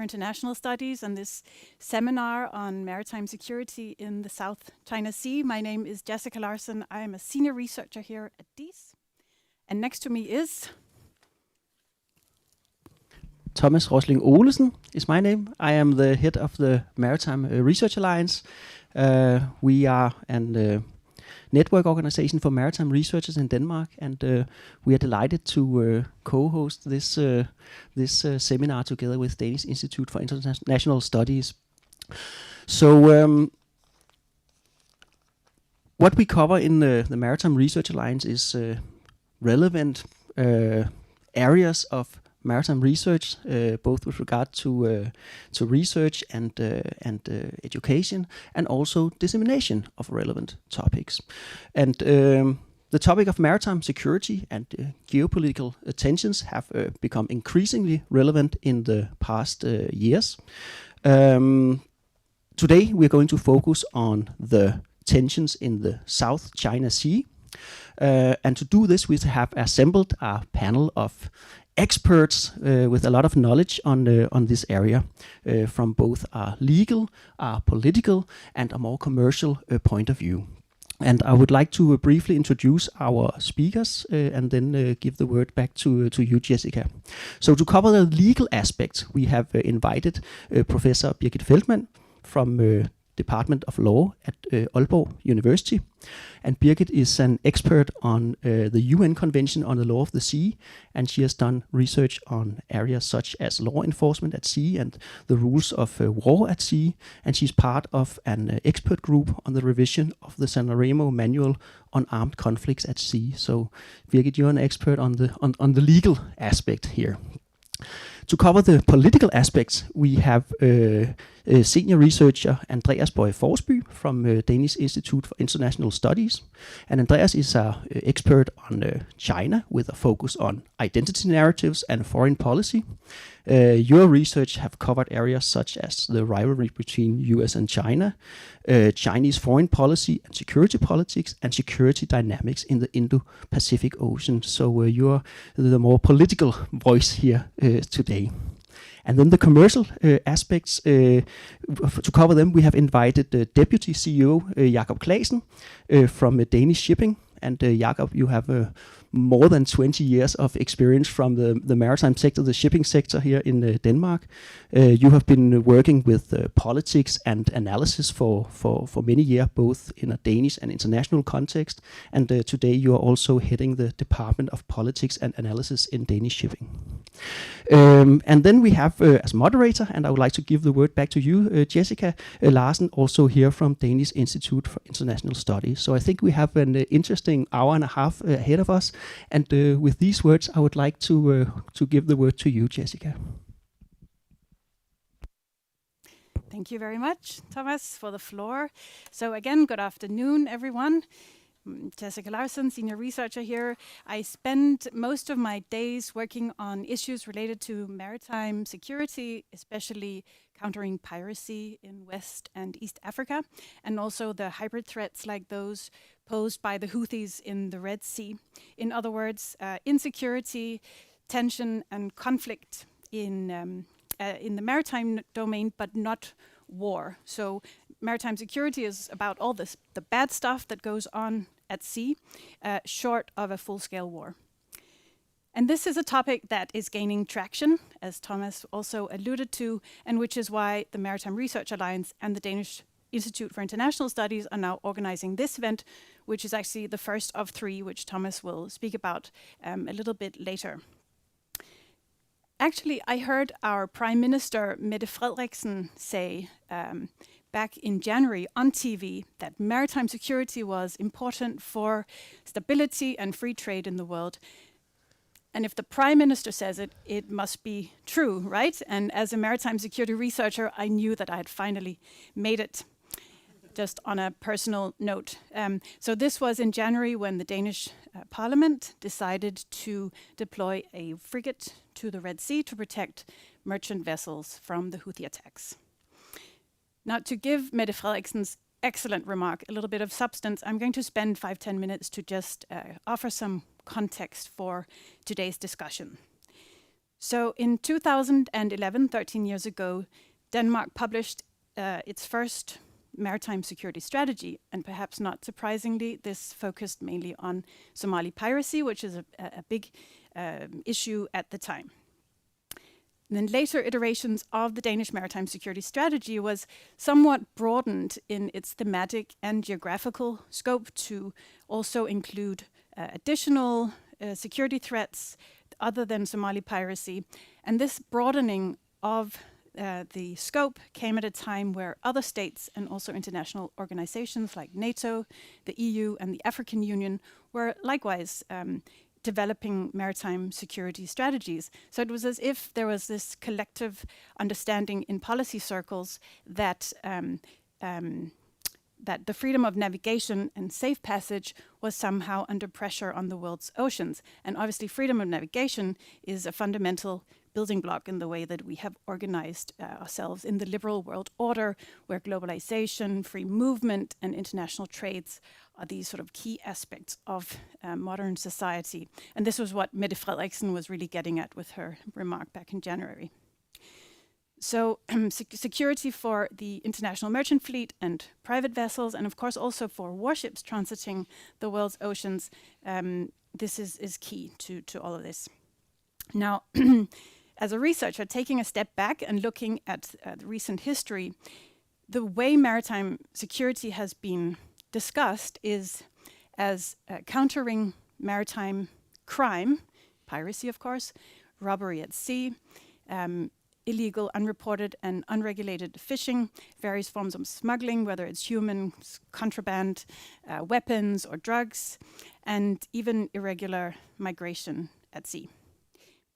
for International Studies and this seminar on maritime security in the South China Sea. My name is Jessica Larsen. I am a senior researcher here at DIIS. And next to me is... Thomas Roslyng Olesen is my name. I am the head of the Maritime Research Alliance. We are a network organization for maritime researchers in Denmark, and we are delighted to co-host this seminar together with Danish Institute for International Studies. So what we cover in the Maritime Research Alliance is relevant areas of maritime research, both with regard to research and education, and also dissemination of relevant topics. And the topic of maritime security and geopolitical tensions have become increasingly relevant in the past years. Today we're going to focus on the tensions in the South China Sea. And to do this, we have assembled a panel of experts with a lot of knowledge on this area, from both a legal, a political, and a more commercial point of view. And I would like to briefly introduce our speakers and then give the word back to you, Jessica. So to cover the legal aspects, we have invited Professor Birgit Feldtmann from Department of Law at Aalborg University. And Birgit is an expert on the UN Convention on the Law of the Sea, and she has done research on areas such as law enforcement at sea and the rules of war at sea, and she's part of an expert group on the revision of the San Remo Manual on Armed Conflicts at Sea. So Birgit, you're an expert on the legal aspect here. To cover the political aspects, we have senior researcher Andreas Bøje Forsby from Danish Institute for International Studies. And Andreas is an expert on China with a focus on identity narratives and foreign policy. Your research have covered areas such as the rivalry between US and China, Chinese foreign policy and security politics, and security dynamics in the Indo-Pacific Ocean. So you're the more political voice here today. And then the commercial aspects, to cover them, we have invited the Deputy CEO, Jakob Clasen, from Danish Shipping. And Jakob, you have more than 20 years of experience from the maritime sector, the shipping sector here in Denmark. You have been working with politics and analysis for many years, both in a Danish and international context. And today you are also heading the Department of Politics and Analysis in Danish Shipping. And then we have, as moderator, and I would like to give the word back to you, Jessica Larsen, also here from Danish Institute for International Studies. So I think we have an interesting hour and a half ahead of us. And with these words, I would like to give the word to you, Jessica. Thank you very much, Thomas, for the floor. So again, good afternoon, everyone. Jessica Larsen, senior researcher here. I spend most of my days working on issues related to maritime security, especially countering piracy in West and East Africa, and also the hybrid threats like those posed by the Houthis in the Red Sea. In other words, insecurity, tension, and conflict in the maritime domain, but not war. So maritime security is about all this, the bad stuff that goes on at sea, short of a full-scale war. And this is a topic that is gaining traction, as Thomas also alluded to, and which is why the Maritime Research Alliance and the Danish Institute for International Studies are now organizing this event, which is actually the first of three, which Thomas will speak about a little bit later. Actually, I heard our Prime Minister, Mette Frederiksen, say back in January on TV that maritime security was important for stability and free trade in the world. And if the Prime Minister says it, it must be true, right? And as a maritime security researcher, I knew that I had finally made it, just on a personal note. So this was in January when the Danish Parliament decided to deploy a frigate to the Red Sea to protect merchant vessels from the Houthi attacks. Now, to give Mette Frederiksen's excellent remark a little bit of substance, I'm going to spend 5-10 minutes to just offer some context for today's discussion. So in 2011, 13 years ago, Denmark published its first maritime security strategy, and perhaps not surprisingly, this focused mainly on Somali piracy, which is a big issue at the time. And then later iterations of the Danish maritime security strategy was somewhat broadened in its thematic and geographical scope to also include additional security threats other than Somali piracy. And this broadening of the scope came at a time where other states and also international organizations like NATO, the EU, and the African Union were likewise developing maritime security strategies. So it was as if there was this collective understanding in policy circles that that the freedom of navigation and safe passage was somehow under pressure on the world's oceans. And obviously freedom of navigation is a fundamental building block in the way that we have organized ourselves in the liberal world order, where globalization, free movement, and international trades are these sort of key aspects of modern society. And this was what Mette Frederiksen was really getting at with her remark back in January. So security for the international merchant fleet and private vessels, and of course also for warships transiting the world's oceans, this is key to all of this. Now, as a researcher, taking a step back and looking at the recent history, the way maritime security has been discussed is as countering maritime crime, piracy of course, robbery at sea, illegal, unreported and unregulated fishing, various forms of smuggling, whether it's human contraband, weapons or drugs, and even irregular migration at sea.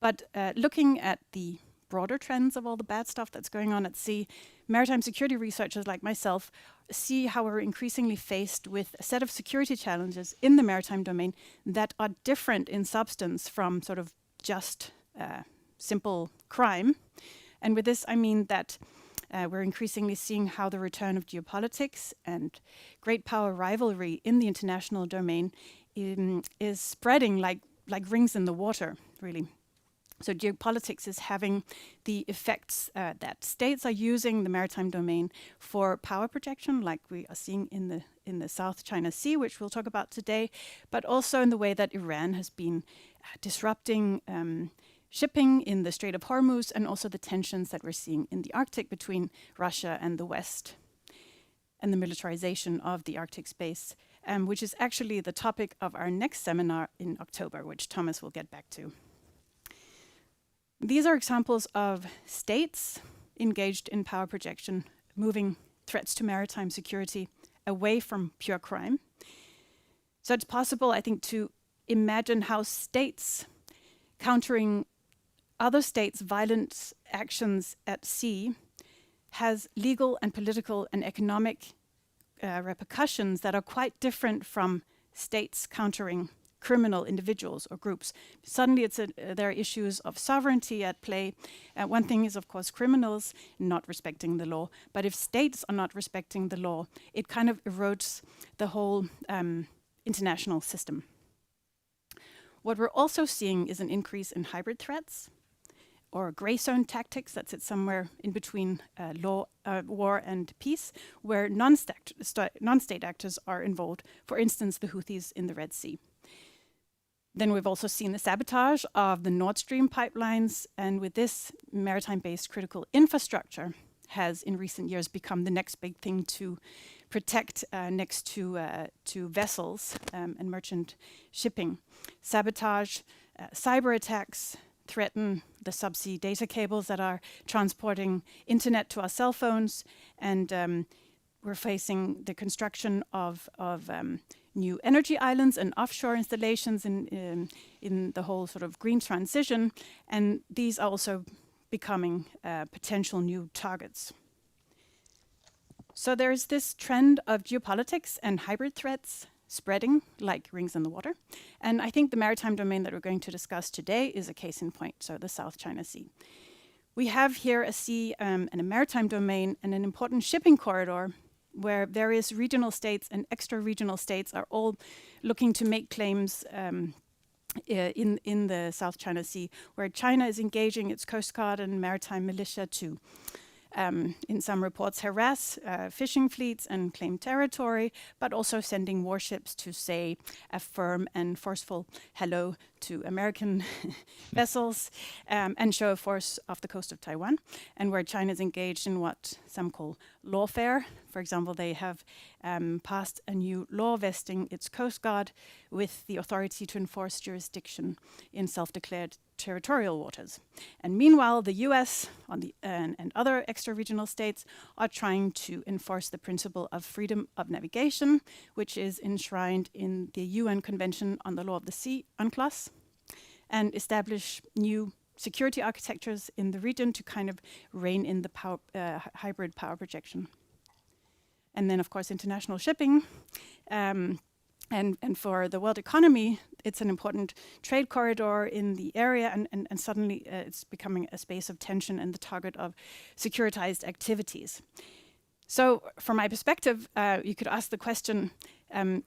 But looking at the broader trends of all the bad stuff that's going on at sea, maritime security researchers like myself see how we're increasingly faced with a set of security challenges in the maritime domain that are different in substance from sort of just simple crime. And with this, I mean that we're increasingly seeing how the return of geopolitics and great power rivalry in the international domain is spreading like rings in the water, really. So geopolitics is having the effects that states are using the maritime domain for power projection, like we are seeing in the South China Sea, which we'll talk about today, but also in the way that Iran has been disrupting shipping in the Strait of Hormuz, and also the tensions that we're seeing in the Arctic between Russia and the West, and the militarization of the Arctic space, which is actually the topic of our next seminar in October, which Thomas will get back to. These are examples of states engaged in power projection, moving threats to maritime security away from pure crime. So it's possible, I think, to imagine how states countering other states' violent actions at sea has legal and political and economic repercussions that are quite different from states countering criminal individuals or groups. Suddenly there are issues of sovereignty at play. One thing is, of course, criminals not respecting the law, but if states are not respecting the law, it kind of erodes the whole international system. What we're also seeing is an increase in hybrid threats or gray zone tactics that sit somewhere in between war and peace, where non-state actors are involved, for instance, the Houthis in the Red Sea. Then we've also seen the sabotage of the Nord Stream pipelines, and with this, maritime-based critical infrastructure has in recent years become the next big thing to protect next to vessels and merchant shipping. Sabotage, cyber attacks threaten the subsea data cables that are transporting internet to our cell phones, and we're facing the construction of new energy islands and offshore installations in the whole sort of green transition, and these are also becoming potential new targets. So there's this trend of geopolitics and hybrid threats spreading like rings in the water, and I think the maritime domain that we're going to discuss today is a case in point, so the South China Sea. We have here a sea and a maritime domain and an important shipping corridor where various regional states and extra-regional states are all looking to make claims in the South China Sea, where China is engaging its coast guard and maritime militia to, in some reports, harass fishing fleets and claim territory, but also sending warships to say a firm and forceful hello to American vessels and show a force off the coast of Taiwan, and where China is engaged in what some call lawfare. For example, they have passed a new law vesting its coast guard with the authority to enforce jurisdiction in self-declared territorial waters. And meanwhile, the US and other extra-regional states are trying to enforce the principle of freedom of navigation, which is enshrined in the UN Convention on the Law of the Sea, UNCLOS, and establish new security architectures in the region to kind of rein in the hybrid power projection. And then, of course, international shipping. And for the world economy, it's an important trade corridor in the area, and suddenly it's becoming a space of tension and the target of securitized activities. So from my perspective, you could ask the question,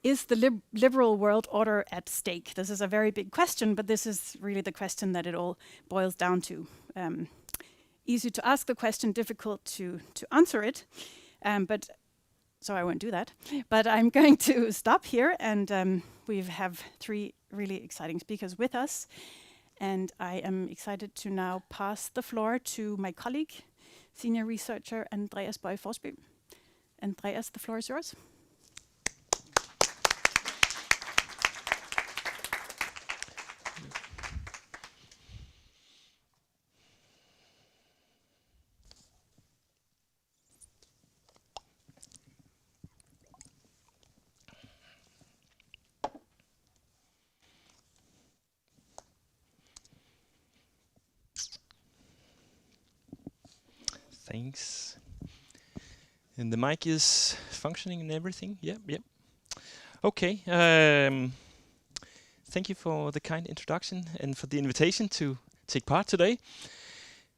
is the liberal world order at stake? This is a very big question, but this is really the question that it all boils down to. Easy to ask the question, difficult to answer it, so I won't do that. But I'm going to stop here, and we have 3 really exciting speakers with us. And I am excited to now pass the floor to my colleague, senior researcher Andreas Bøje Forsby. Andreas, the floor is yours. Thanks. And the mic is functioning and everything? Yep. Okay. Thank you for the kind introduction and for the invitation to take part today.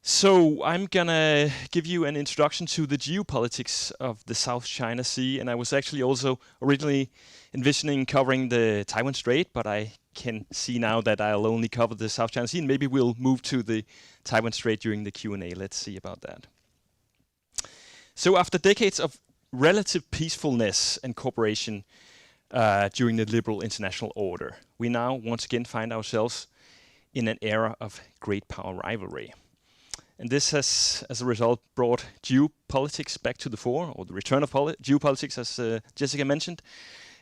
So I'm gonna give you an introduction to the geopolitics of the South China Sea, and I was actually also originally envisioning covering the Taiwan Strait, but I can see now that I'll only cover the South China Sea, and maybe we'll move to the Taiwan Strait during the Q&A. Let's see about that. So after decades of relative peacefulness and cooperation during the liberal international order, we now once again find ourselves in an era of great power rivalry. And this has, as a result, brought geopolitics back to the fore, or the return of geopolitics, as Jessica mentioned.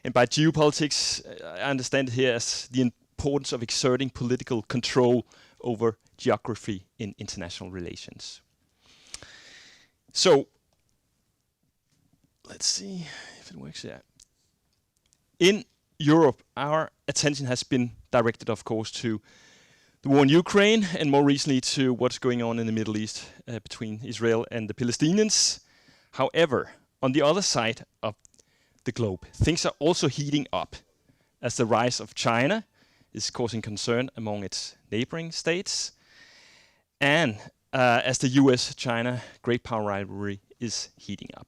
And by geopolitics, I understand it here as the importance of exerting political control over geography in international relations. So, let's see if it works here. In Europe, our attention has been directed, of course, to the war in Ukraine, and more recently to what's going on in the Middle East between Israel and the Palestinians. However, on the other side of the globe, things are also heating up as the rise of China is causing concern among its neighboring states, and as the US-China great power rivalry is heating up.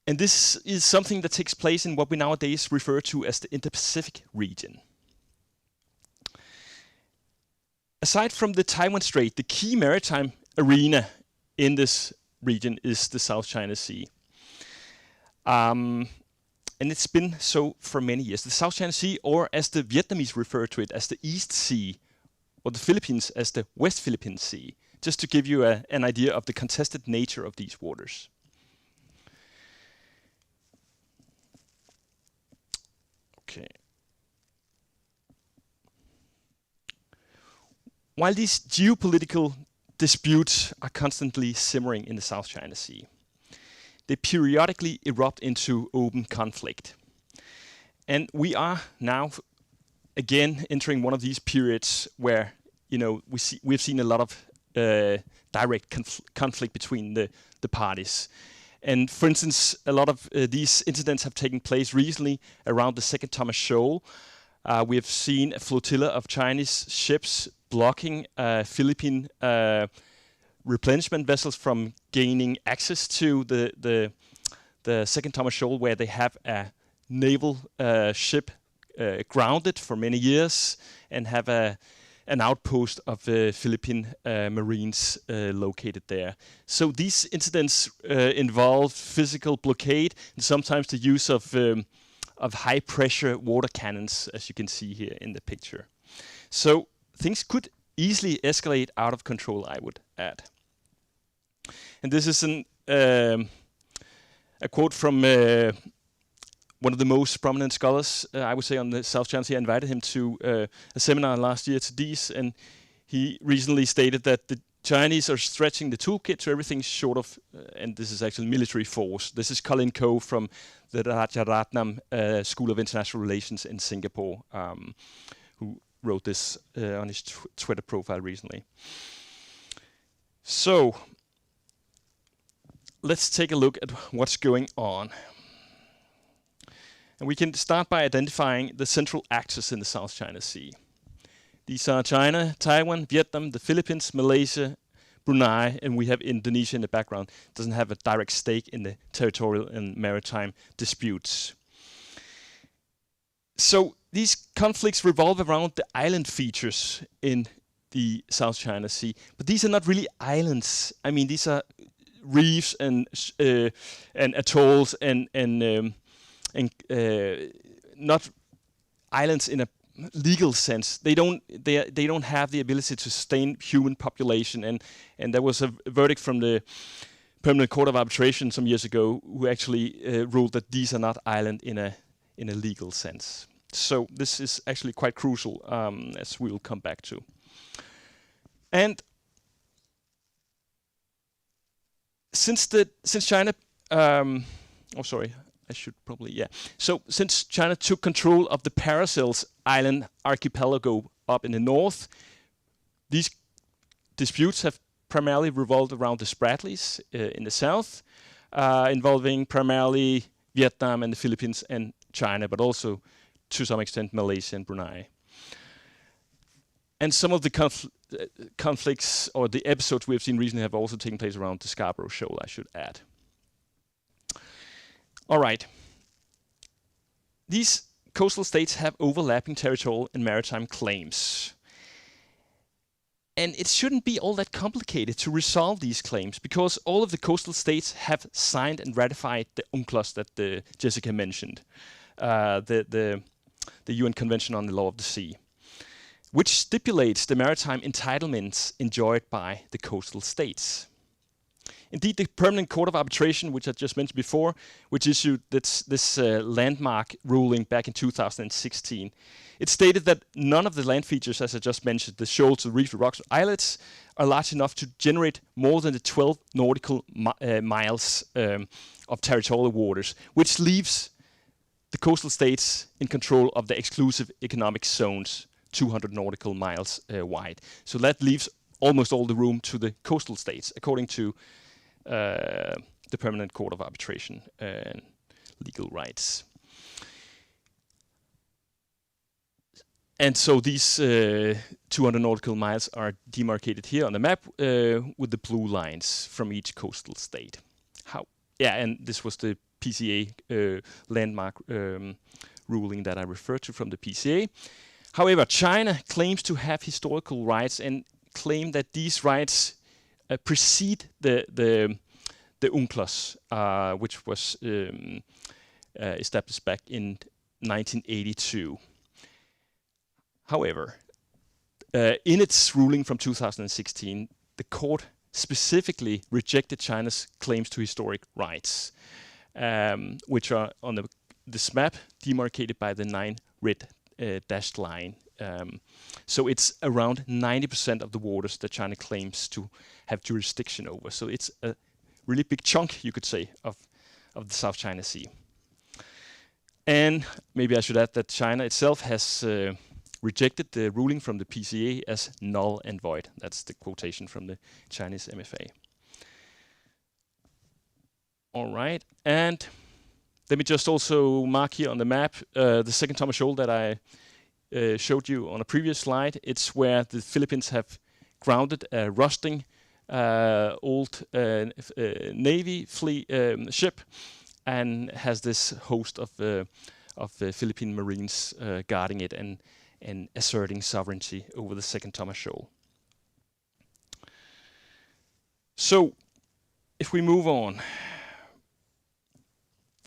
And this is something that takes place in what we nowadays refer to as the Indo-Pacific region. Aside from the Taiwan Strait, the key maritime arena in this region is the South China Sea. And it's been so for many years. The South China Sea, or as the Vietnamese refer to it, as the East Sea, or the Philippines as the West Philippine Sea, just to give you an idea of the contested nature of these waters. Okay. While these geopolitical disputes are constantly simmering in the South China Sea, they periodically erupt into open conflict. And we are now again entering one of these periods where, you know, we've seen a lot of direct conflict between the parties. And for instance, a lot of these incidents have taken place recently around the Second Thomas Shoal. We have seen a flotilla of Chinese ships blocking Philippine replenishment vessels from gaining access to the Second Thomas Shoal, where they have a naval ship grounded for many years and have an outpost of Philippine Marines located there. So these incidents involve physical blockade and sometimes the use of high-pressure water cannons, as you can see here in the picture. So things could easily escalate out of control, I would add. And this is a quote from one of the most prominent scholars, I would say, on the South China Sea. I invited him to a seminar last year to DIIS, and he recently stated that the Chinese are stretching the toolkit to everything short of, and this is actually military force. This is Colin Koh from the Rajaratnam School of International Relations in Singapore, who wrote this on his Twitter profile recently. So let's take a look at what's going on. And we can start by identifying the central axis in the South China Sea. These are China, Taiwan, Vietnam, the Philippines, Malaysia, Brunei, and we have Indonesia in the background. It doesn't have a direct stake in the territorial and maritime disputes. So these conflicts revolve around the island features in the South China Sea, but these are not really islands. I mean, these are reefs and atolls and not islands in a legal sense. They don't have the ability to sustain human population, and there was a verdict from the Permanent Court of Arbitration some years ago who actually ruled that these are not island in a legal sense. So this is actually quite crucial, as we will come back to. And since China, So since China took control of the Paracels Island archipelago up in the north, these disputes have primarily revolved around the Spratlys in the south, involving primarily Vietnam and the Philippines and China, but also to some extent Malaysia and Brunei. And some of the conflicts or the episodes we have seen recently have also taken place around the Scarborough Shoal, I should add. All right. These coastal states have overlapping territorial and maritime claims. And it shouldn't be all that complicated to resolve these claims because all of the coastal states have signed and ratified the UNCLOS that Jessica mentioned, the UN Convention on the Law of the Sea, which stipulates the maritime entitlements enjoyed by the coastal states. Indeed, the Permanent Court of Arbitration, which I just mentioned before, which issued this landmark ruling back in 2016, it stated that none of the land features, as I just mentioned, the shoals, the reefs, the rocks, islets, are large enough to generate more than the 12 nautical miles of territorial waters, which leaves the coastal states in control of the exclusive economic zones, 200 nautical miles wide. So that leaves almost all the room to the coastal states, according to the Permanent Court of Arbitration and legal rights. And so these 200 nautical miles are demarcated here on the map with the blue lines from each coastal state. And this was the PCA landmark ruling that I referred to from the PCA. However, China claims to have historical rights and claim that these rights precede the UNCLOS, which was established back in 1982. However, in its ruling from 2016, the court specifically rejected China's claims to historic rights, which are on this map demarcated by the 9 red dashed line. So it's around 90% of the waters that China claims to have jurisdiction over. So it's a really big chunk, you could say, of the South China Sea. And maybe I should add that China itself has rejected the ruling from the PCA as null and void. That's the quotation from the Chinese MFA. All right, and let me just also mark here on the map the second Thomas Shoal that I showed you on a previous slide. It's where the Philippines have grounded a rusting old Navy fleet ship and has this host of of Philippine Marines guarding it and asserting sovereignty over the second Thomas Shoal. So, if we move on,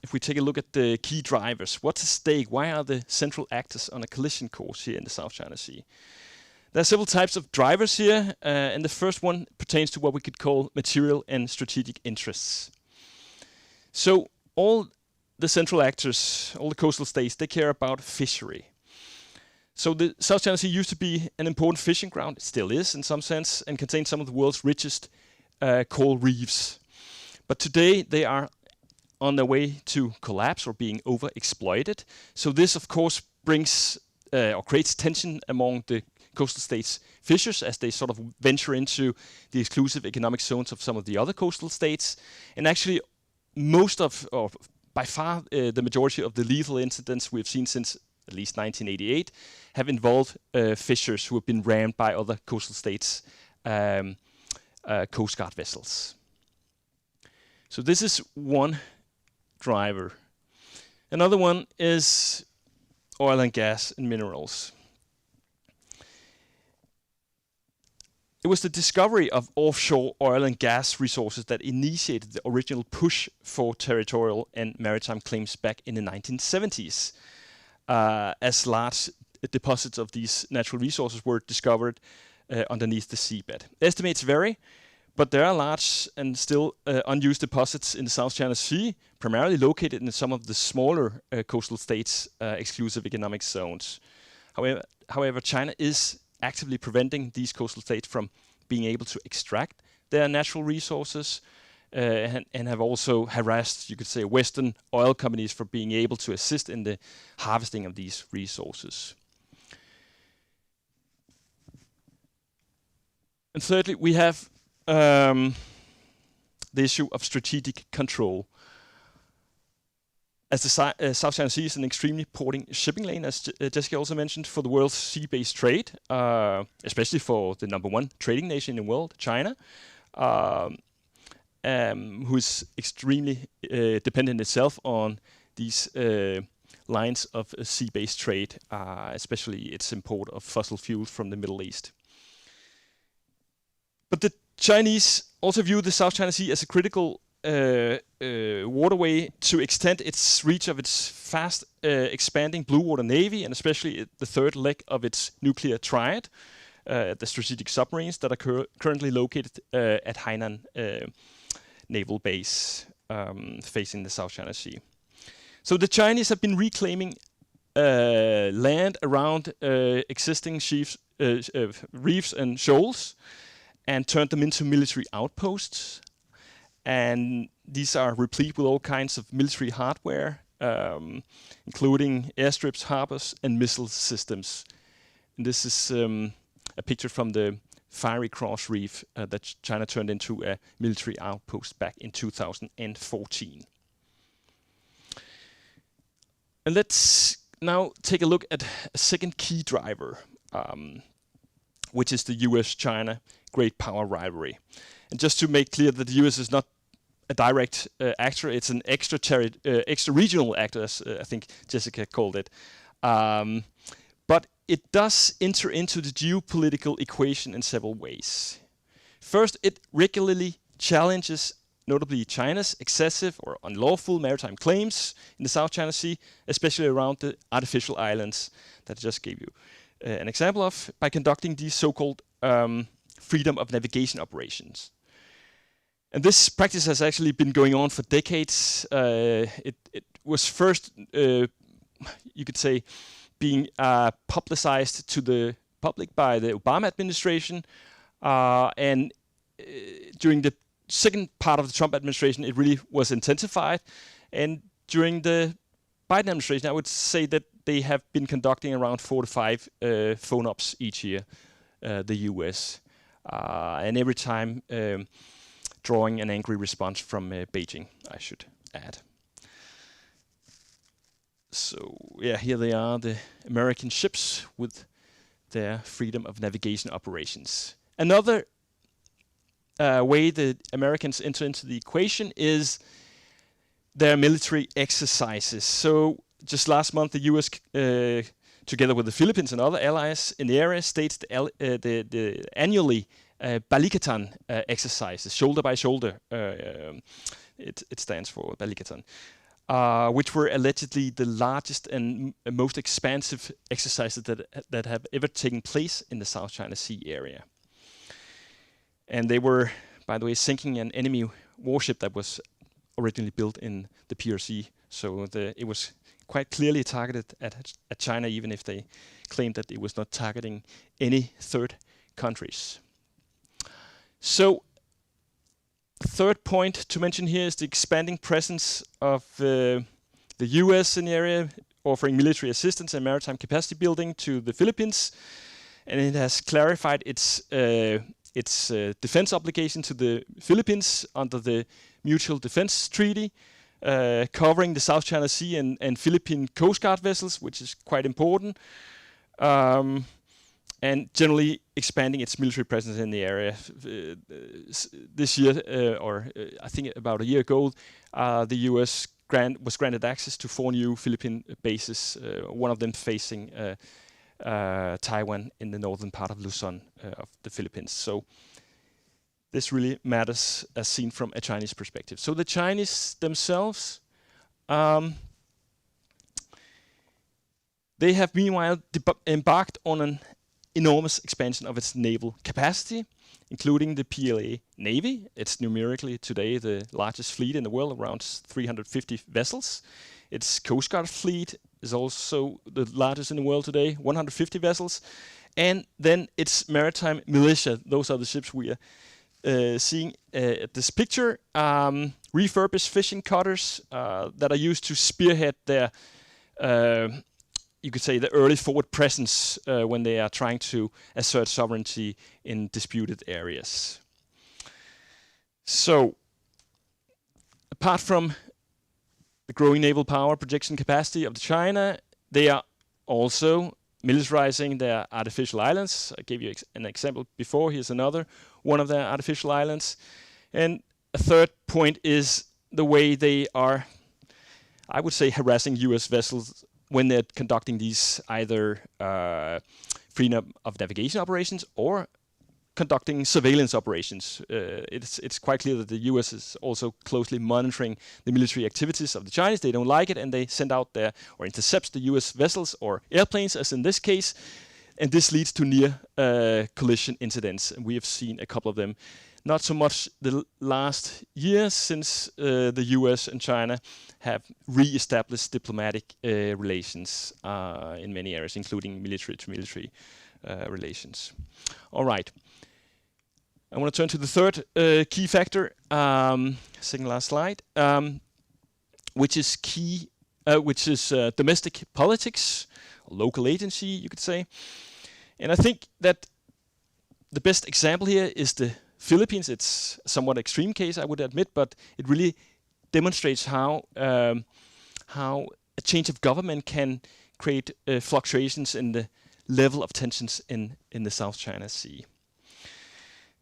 if we take a look at the key drivers, what's at stake? Why are the central actors on a collision course here in the South China Sea? There are several types of drivers here, and the first one pertains to what we could call material and strategic interests. So all the central actors, all the coastal states, they care about fishery. So the South China Sea used to be an important fishing ground, it still is in some sense, and contains some of the world's richest coral reefs. But today they are on their way to collapse or being overexploited. So this of course brings or creates tension among the coastal states' fishers as they sort of venture into the exclusive economic zones of some of the other coastal states. And actually most of, or by far the majority of the lethal incidents we've seen since at least 1988 have involved fishers who have been rammed by other coastal states' Coast Guard vessels. So this is one driver. Another one is oil and gas and minerals. It was the discovery of offshore oil and gas resources that initiated the original push for territorial and maritime claims back in the 1970s, as large deposits of these natural resources were discovered underneath the seabed. Estimates vary, but there are large and still unused deposits in the South China Sea, primarily located in some of the smaller coastal states' exclusive economic zones. However, China is actively preventing these coastal states from being able to extract their natural resources and have also harassed, you could say, Western oil companies for being able to assist in the harvesting of these resources. And thirdly, we have the issue of strategic control. As the South China Sea is an extremely important shipping lane, as Jessica also mentioned, for the world's sea-based trade, especially for the #1 trading nation in the world, China, who is extremely dependent itself on these lines of sea-based trade, especially its import of fossil fuels from the Middle East. But the Chinese also view the South China Sea as a critical waterway to extend its reach of its fast expanding blue water navy, and especially the third leg of its nuclear triad, the strategic submarines that are currently located at Hainan Naval Base, facing the South China Sea. So the Chinese have been reclaiming land around existing reefs and shoals, and turned them into military outposts. And these are replete with all kinds of military hardware, including airstrips, harbors, and missile systems. And this is a picture from the Fiery Cross Reef that China turned into a military outpost back in 2014. And let's now take a look at a second key driver, which is the US-China great power rivalry. And just to make clear that the US is not a direct actor, it's an extra regional actor, as I think Jessica called it. But it does enter into the geopolitical equation in several ways. First, it regularly challenges, notably China's excessive or unlawful maritime claims in the South China Sea, especially around the artificial islands that I just gave you an example of, by conducting these so-called freedom of navigation operations. And this practice has actually been going on for decades. It was first, you could say, being publicized to the public by the Obama administration. And during the second part of the Trump administration, it really was intensified. And during the Biden administration, I would say that they have been conducting around 4 to 5 phone-ups each year, the US. And every time drawing an angry response from Beijing, I should add. So yeah, here they are, the American ships with their freedom of navigation operations. Another way the Americans enter into the equation is their military exercises. So just last month, the U.S. Together with the Philippines and other allies in the area, staged the annually Balikatan exercises, shoulder by shoulder. It stands for Balikatan, which were allegedly the largest and most expansive exercises that have ever taken place in the South China Sea area. And they were, by the way, sinking an enemy warship that was originally built in the PRC. So it was quite clearly targeted at China, even if they claimed that it was not targeting any third countries. So, third point to mention here is the expanding presence of the US in the area, offering military assistance and maritime capacity building to the Philippines, and it has clarified its defense obligation to the Philippines under the Mutual Defense Treaty, covering the South China Sea and Philippine Coast Guard vessels, which is quite important, and generally expanding its military presence in the area. This year, I think about a year ago, the US was granted access to 4 new Philippine bases, one of them facing Taiwan in the northern part of Luzon of the Philippines. So this really matters as seen from a Chinese perspective. So the Chinese themselves, they have meanwhile embarked on an enormous expansion of its naval capacity, including the PLA Navy. It's numerically today the largest fleet in the world, around 350 vessels. Its Coast Guard fleet is also the largest in the world today, 150 vessels. And then its maritime militia, those are the ships we are seeing at this picture, refurbished fishing cutters that are used to spearhead their, you could say, the early forward presence when they are trying to assert sovereignty in disputed areas. So, apart from the growing naval power projection capacity of China, they are also militarizing their artificial islands. I gave you an example before. Here's another one of their artificial islands. And a third point is the way they are, I would say, harassing US vessels when they're conducting these either freedom of navigation operations or conducting surveillance operations. It's quite clear that the US is also closely monitoring the military activities of the Chinese. They don't like it, and they send out their, or intercepts the US vessels or airplanes, as in this case, and this leads to near collision incidents, and we have seen a couple of them. Not so much the last year, since the US and China have re-established diplomatic relations in many areas, including military-to-military relations. All right. I want to turn to the third key factor, second last slide, which is key, which is domestic politics, local agency, you could say. And I think that the best example here is the Philippines. It's a somewhat extreme case, I would admit, but it really demonstrates how a change of government can create fluctuations in the level of tensions in the South China Sea.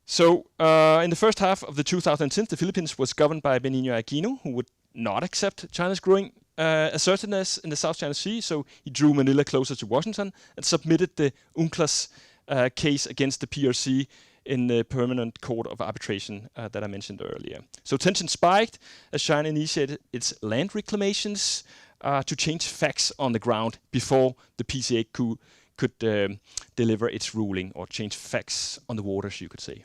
So in the first half of the 2010s, the Philippines was governed by Benigno Aquino, who would not accept China's growing assertiveness in the South China Sea. So he drew Manila closer to Washington and submitted the UNCLOS case against the PRC in the Permanent Court of Arbitration that I mentioned earlier. So tension spiked as China initiated its land reclamations to change facts on the ground before the PCA could deliver its ruling, or change facts on the waters, you could say.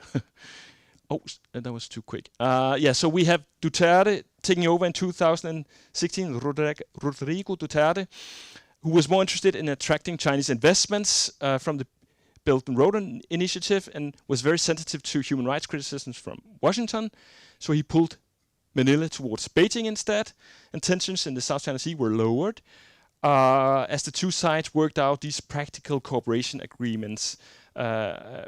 Oh, that was too quick. Yeah, so we have Duterte taking over in 2016, Rodrigo Duterte, who was more interested in attracting Chinese investments from the Belt and Road Initiative, and was very sensitive to human rights criticisms from Washington. So he pulled Manila towards Beijing instead, and tensions in the South China Sea were lowered as the two sides worked out these practical cooperation agreements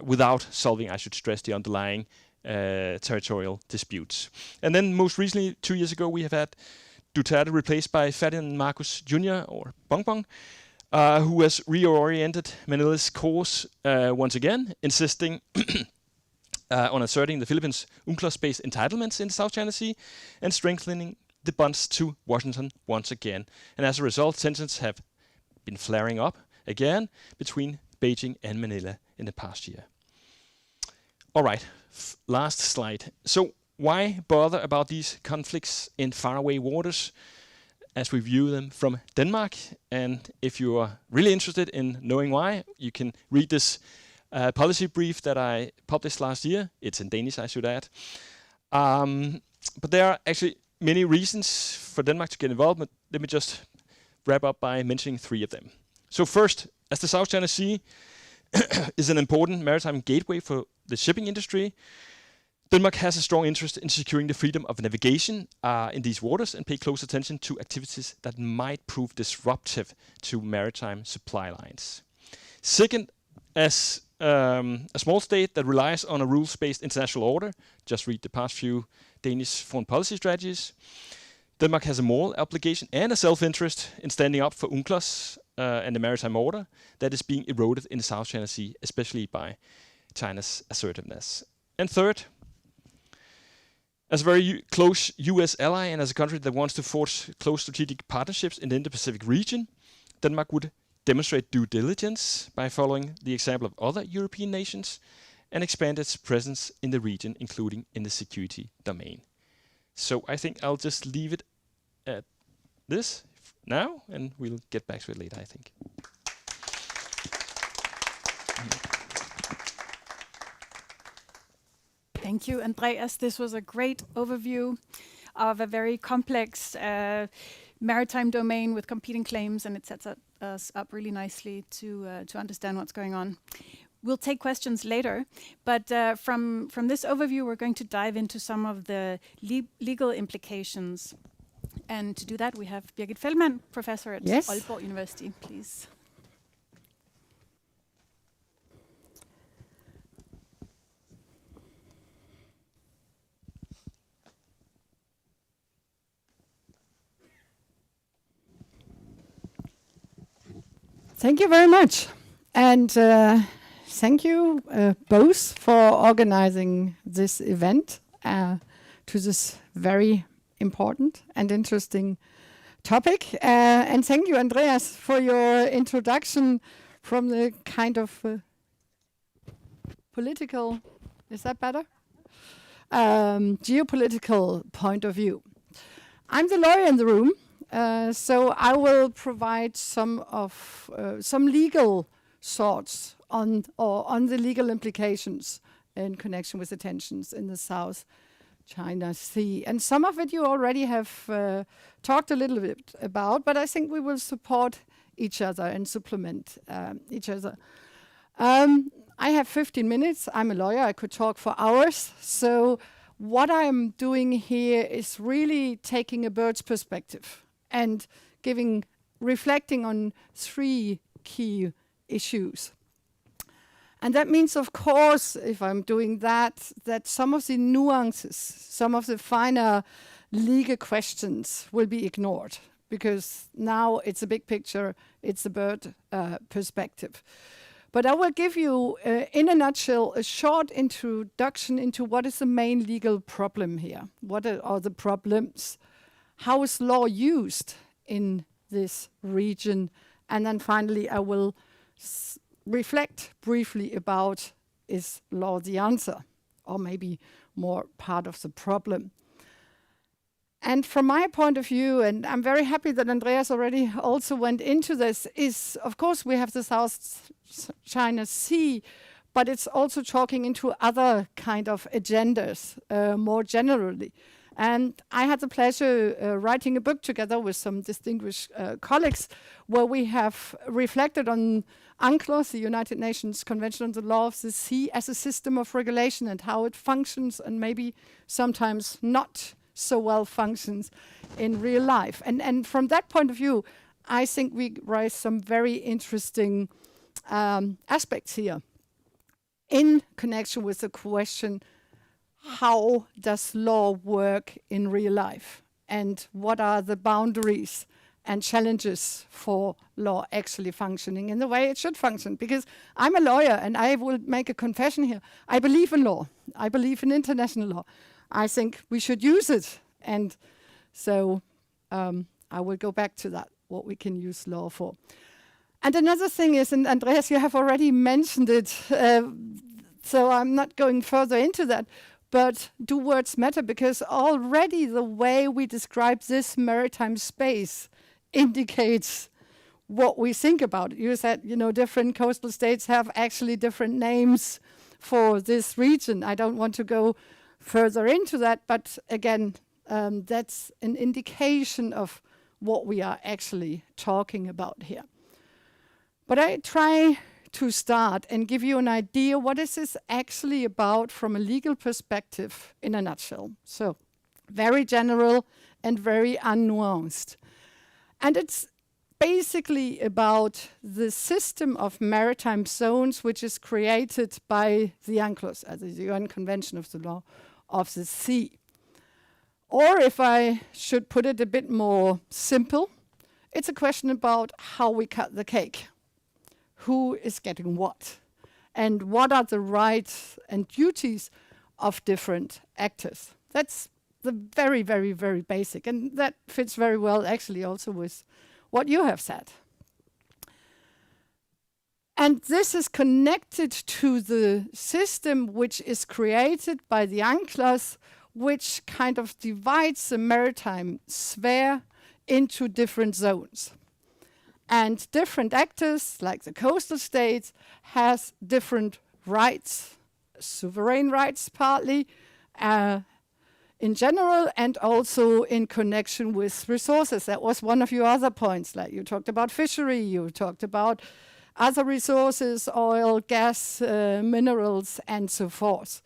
without solving, I should stress, the underlying territorial disputes. And then most recently, 2 years ago, we have had Duterte replaced by Ferdinand Marcos Jr., or Bong Bong, who has reoriented Manila's course once again, insisting on asserting the Philippines' UNCLOS-based entitlements in the South China Sea and strengthening the bonds to Washington once again. And as a result, tensions have been flaring up again between Beijing and Manila in the past year. All right, last slide. So why bother about these conflicts in faraway waters as we view them from Denmark? And if you are really interested in knowing why, you can read this policy brief that I published last year. It's in Danish, I should add. But there are actually many reasons for Denmark to get involved, but let me just wrap up by mentioning 3 of them. So first, as the South China Sea is an important maritime gateway for the shipping industry, Denmark has a strong interest in securing the freedom of navigation in these waters and pay close attention to activities that might prove disruptive to maritime supply lines. Second, as a small state that relies on a rules-based international order, just read the past few Danish foreign policy strategies, Denmark has a moral obligation and a self-interest in standing up for UNCLOS and the maritime order that is being eroded in the South China Sea, especially by China's assertiveness. And third, as a very close US ally and as a country that wants to forge close strategic partnerships in the Indo-Pacific region, Denmark would demonstrate due diligence by following the example of other European nations and expand its presence in the region, including in the security domain. So I think I'll just leave it at this now, and we'll get back to it later, I think. Thank you, Andreas. This was a great overview of a very complex maritime domain with competing claims, and it sets us up really nicely to understand what's going on. We'll take questions later, but from this overview, we're going to dive into some of the legal implications. And to do that, we have Birgit Feldtmann, professor at Aalborg University, please. Thank you very much. And thank you both for organizing this event to this very important and interesting topic. And thank you, Andreas, for your introduction from the kind of political, is that better? Geopolitical point of view. I'm the lawyer in the room, so I will provide some legal thoughts on the legal implications in connection with the tensions in the South China Sea. And some of it you already have talked a little bit about, but I think we will support each other and supplement each other. I have 15 minutes. I'm a lawyer. I could talk for hours. So what I'm doing here is really taking a bird's perspective and reflecting on 3 key issues. And that means, of course, if I'm doing that some of the nuances, some of the finer legal questions will be ignored, because now it's a big picture, it's a bird perspective. But I will give you, in a nutshell, a short introduction into what is the main legal problem here. What are the problems? How is law used in this region? And then finally, I will reflect briefly about, is law the answer, or maybe more part of the problem? And from my point of view, and I'm very happy that Andreas already also went into this, is, of course, we have the South China Sea, but it's also talking into other kind of agendas more generally. And I had the pleasure writing a book together with some distinguished colleagues where we have reflected on UNCLOS, the United Nations Convention on the Law of the Sea, as a system of regulation and how it functions, and maybe sometimes not so well functions in real life. And from that point of view, I think we raise some very interesting aspects here in connection with the question, how does law work in real life? And what are the boundaries and challenges for law actually functioning in the way it should function? Because I'm a lawyer, and I will make a confession here. I believe in law. I believe in international law. I think we should use it and So I will go back to that, what we can use law for. And another thing is, and Andreas, you have already mentioned it, so I'm not going further into that, but do words matter? Because already the way we describe this maritime space indicates what we think about it. You said, different coastal states have actually different names for this region. I don't want to go further into that, but again, that's an indication of what we are actually talking about here. But I try to start and give you an idea what is this actually about from a legal perspective in a nutshell. So very general and very unnuanced. And it's basically about the system of maritime zones which is created by the UNCLOS, as the UN Convention of the Law of the Sea. Or if I should put it a bit more simple, it's a question about how we cut the cake. Who is getting what? And what are the rights and duties of different actors? That's the very, very, very basic. And that fits very well actually also with what you have said. And this is connected to the system which is created by the UNCLOS, which kind of divides the maritime sphere into different zones. And different actors, like the coastal states, has different rights, sovereign rights partly, in general, and also in connection with resources. That was one of your other points, like you talked about fishery, you talked about other resources, oil, gas, minerals, and so forth.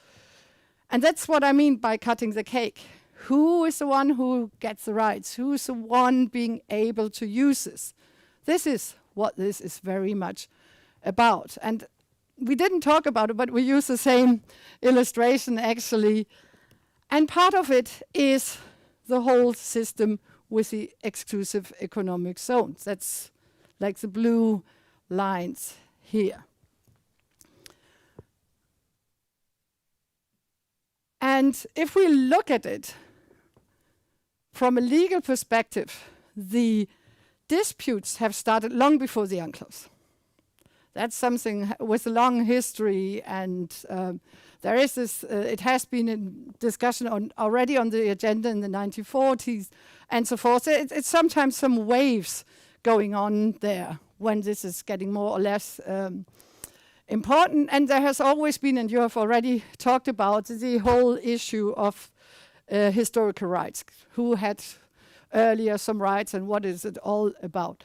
And that's what I mean by cutting the cake. Who is the one who gets the rights? Who is the one being able to use this? This is what this is very much about. And we didn't talk about it, but we use the same illustration actually. And part of it is the whole system with the exclusive economic zones. That's like the blue lines here. And if we look at it from a legal perspective, the disputes have started long before the UNCLOS. That's something with a long history, and there is this, it has been in discussion already on the agenda in the 1940s and so forth. It's sometimes some waves going on there when this is getting more or less important. And there has always been, and you have already talked about, the whole issue of historical rights. Who had earlier some rights and what is it all about?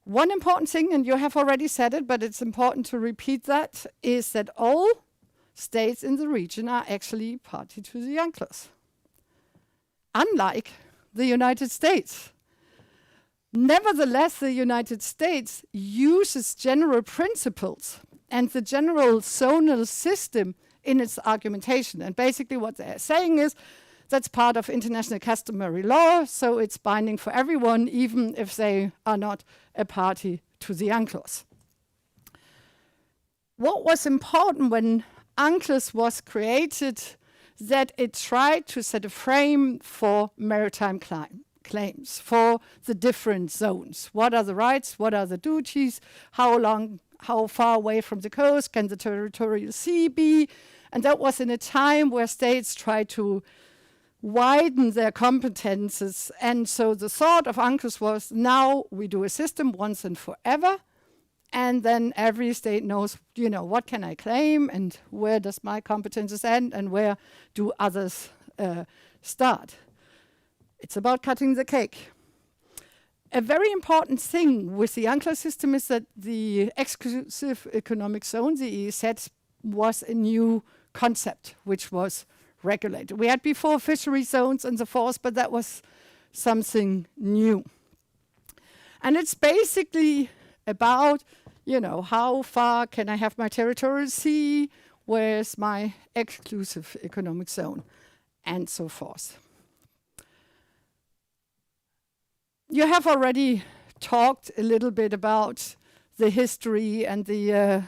One important thing, and you have already said it, but it's important to repeat that, is that all states in the region are actually party to the UNCLOS. Unlike the United States. Nevertheless, the United States uses general principles and the general zonal system in its argumentation. And basically what they're saying is that's part of international customary law, so it's binding for everyone, even if they are not a party to the UNCLOS. What was important when UNCLOS was created, that it tried to set a frame for maritime claims, for the different zones. What are the rights? What are the duties? How far away from the coast can the territorial sea be? And that was in a time where states tried to widen their competences. And so the thought of UNCLOS was, now we do a system once and forever, and then every state knows, what can I claim, and where does my competences end, and where do others start. It's about cutting the cake. A very important thing with the UNCLOS system is that the exclusive economic zone, the DIIS, was a new concept which was regulated. We had before fishery zones and so forth, but that was something new. And it's basically about, how far can I have my territorial sea, where's my exclusive economic zone, and so forth. You have already talked a little bit about the history and the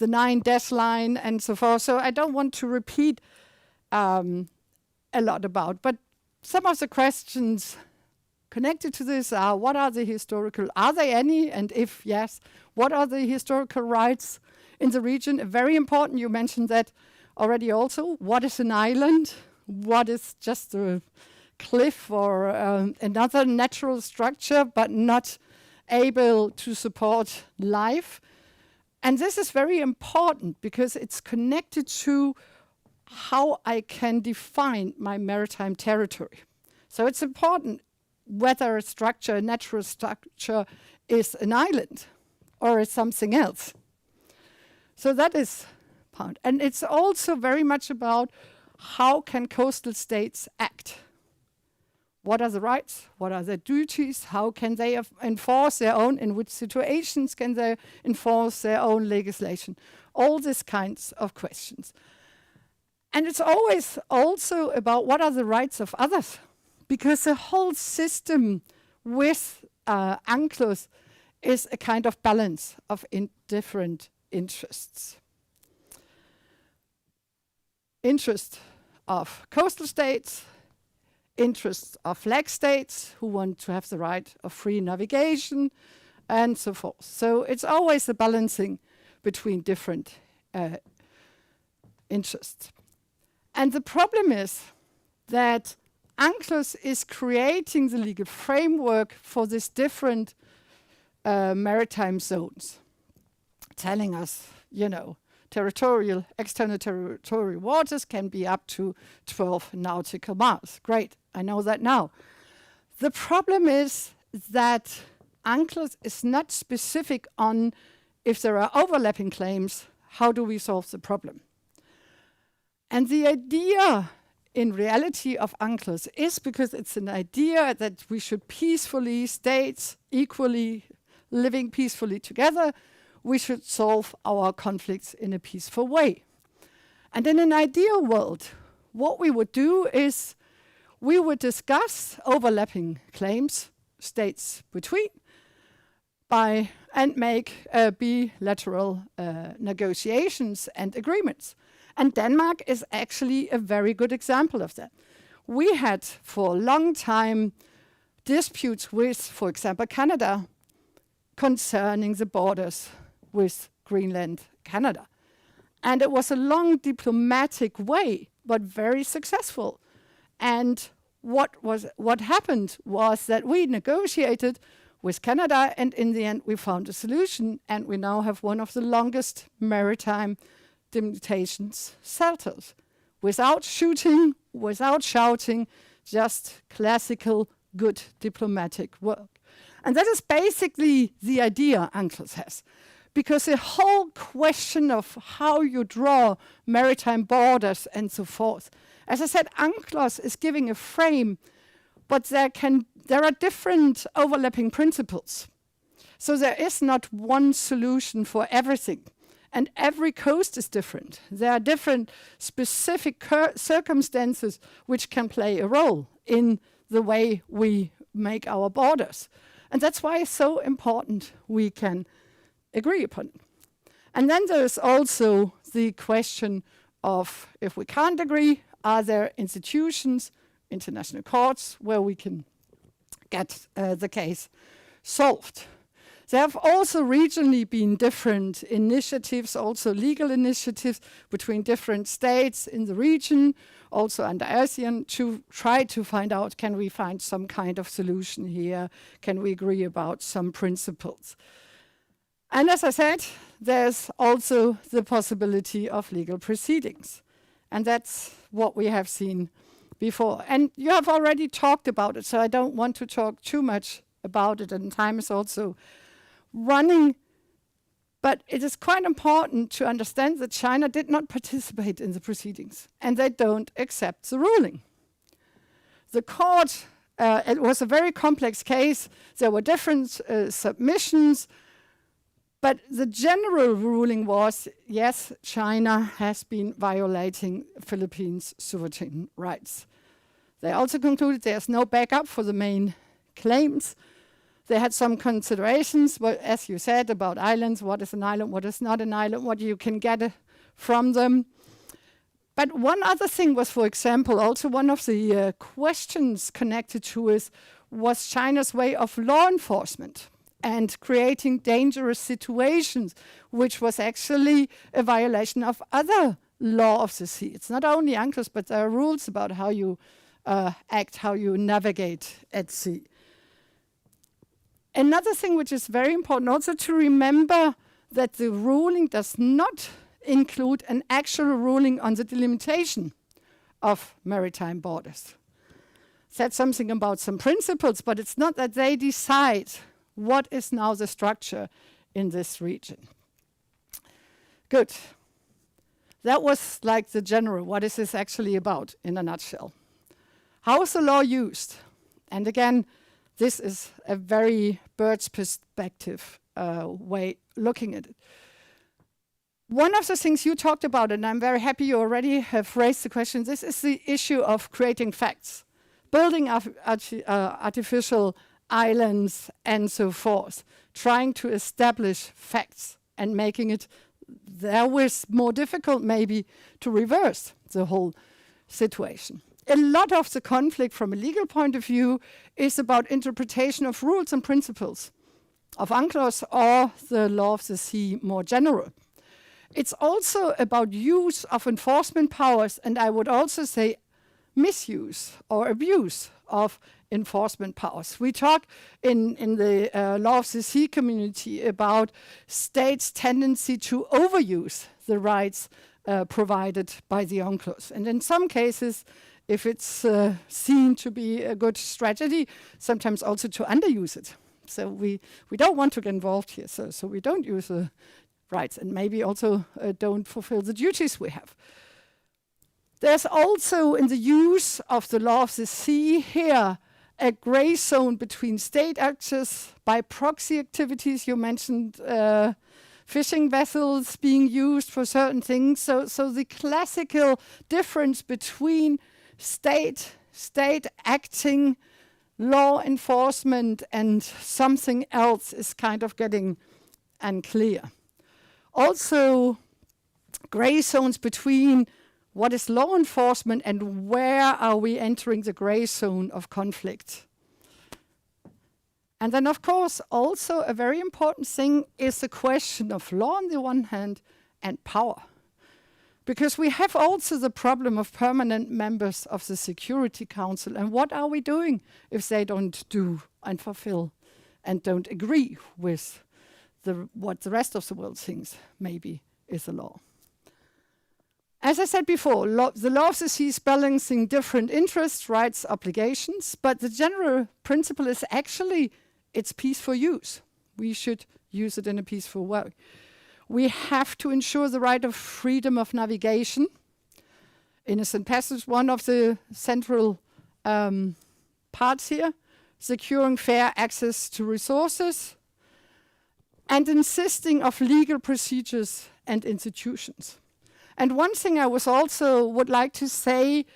9-dash line and so forth. So I don't want to repeat a lot about, but some of the questions connected to this are, what are there any? And if yes, what are the historical rights in the region? Very important, you mentioned that already also. What is an island? What is just a cliff or another natural structure but not able to support life? And this is very important because it's connected to how I can define my maritime territory. So it's important whether a natural structure is an island or is something else. So that is part. And it's also very much about how can coastal states act? What are the rights? What are the duties? How can they enforce their own? In which situations can they enforce their own legislation? All these kinds of questions. And it's always also about what are the rights of others? Because the whole system with UNCLOS is a kind of balance of different interests. Interest of coastal states, interests of flag states who want to have the right of free navigation, and so forth. So it's always a balancing between different interests. And the problem is that UNCLOS is creating the legal framework for these different maritime zones, telling us, territorial, external territorial waters can be up to 12 nautical miles. Great, I know that now. The problem is that UNCLOS is not specific on if there are overlapping claims, how do we solve the problem? And the idea in reality of UNCLOS is because it's an idea that we should peacefully, states equally living peacefully together, we should solve our conflicts in a peaceful way. And in an ideal world, what we would do is we would discuss overlapping claims, states between, and make bilateral negotiations and agreements. And Denmark is actually a very good example of that. We had for a long time disputes with, for example, Canada concerning the borders with Greenland, Canada. And it was a long diplomatic way, but very successful. And what happened was that we negotiated with Canada, and in the end we found a solution, and we now have one of the longest maritime delimitations shelters. Without shooting, without shouting, just classical good diplomatic work. And that is basically the idea UNCLOS has. Because the whole question of how you draw maritime borders and so forth, as I said, UNCLOS is giving a frame, but there are different overlapping principles. So there is not one solution for everything. And every coast is different. There are different specific circumstances which can play a role in the way we make our borders. And that's why it's so important we can agree upon it. And then there's also the question of, if we can't agree, are there institutions, international courts, where we can get the case solved? There have also regionally been different initiatives, also legal initiatives between different states in the region, also under ASEAN, to try to find out, can we find some kind of solution here? Can we agree about some principles? And as I said, there's also the possibility of legal proceedings. And that's what we have seen before. And you have already talked about it, so I don't want to talk too much about it, and time is also running. But it is quite important to understand that China did not participate in the proceedings, and they don't accept the ruling. The court, it was a very complex case. There were different submissions, but the general ruling was, yes, China has been violating Philippines' sovereign rights. They also concluded there's no backup for the main claims. They had some considerations, but as you said, about islands, what is an island, what is not an island, what you can get from them. But one other thing was, for example, also one of the questions connected to it was China's way of law enforcement and creating dangerous situations, which was actually a violation of other law of the sea. It's not only UNCLOS, but there are rules about how you act, how you navigate at sea. Another thing which is very important also to remember that the ruling does not include an actual ruling on the delimitation of maritime borders. Said something about some principles, but it's not that they decide what is now the structure in this region. Good. That was like the general, what is this actually about in a nutshell? How is the law used? And again, this is a very bird's perspective way looking at it. One of the things you talked about, and I'm very happy you already have raised the question, this is the issue of creating facts, building artificial islands and so forth, trying to establish facts and making it therewith more difficult maybe to reverse the whole situation. A lot of the conflict from a legal point of view is about interpretation of rules and principles of UNCLOS or the law of the sea more general. It's also about use of enforcement powers, and I would also say misuse or abuse of enforcement powers. We talk in the law of the sea community about states' tendency to overuse the rights provided by the UNCLOS. And in some cases, if it's seen to be a good strategy, sometimes also to underuse it. So we don't want to get involved here, so we don't use the rights and maybe also don't fulfill the duties we have. There's also in the use of the law of the sea here a gray zone between state actors by proxy activities. You mentioned fishing vessels being used for certain things. So the classical difference between state acting, law enforcement and something else is kind of getting unclear. Also, gray zones between what is law enforcement and where are we entering the gray zone of conflict. And then, of course, also a very important thing is the question of law on the one hand and power. Because we have also the problem of permanent members of the Security Council. And what are we doing if they don't do and fulfill and don't agree with what the rest of the world thinks maybe is a law? As I said before, the law of the sea is balancing different interests, rights, obligations, but the general principle is actually it's peaceful use. We should use it in a peaceful way. We have to ensure the right of freedom of navigation. Innocent passage, one of the central parts here, securing fair access to resources, and insisting of legal procedures and institutions. And one thing I would like to say,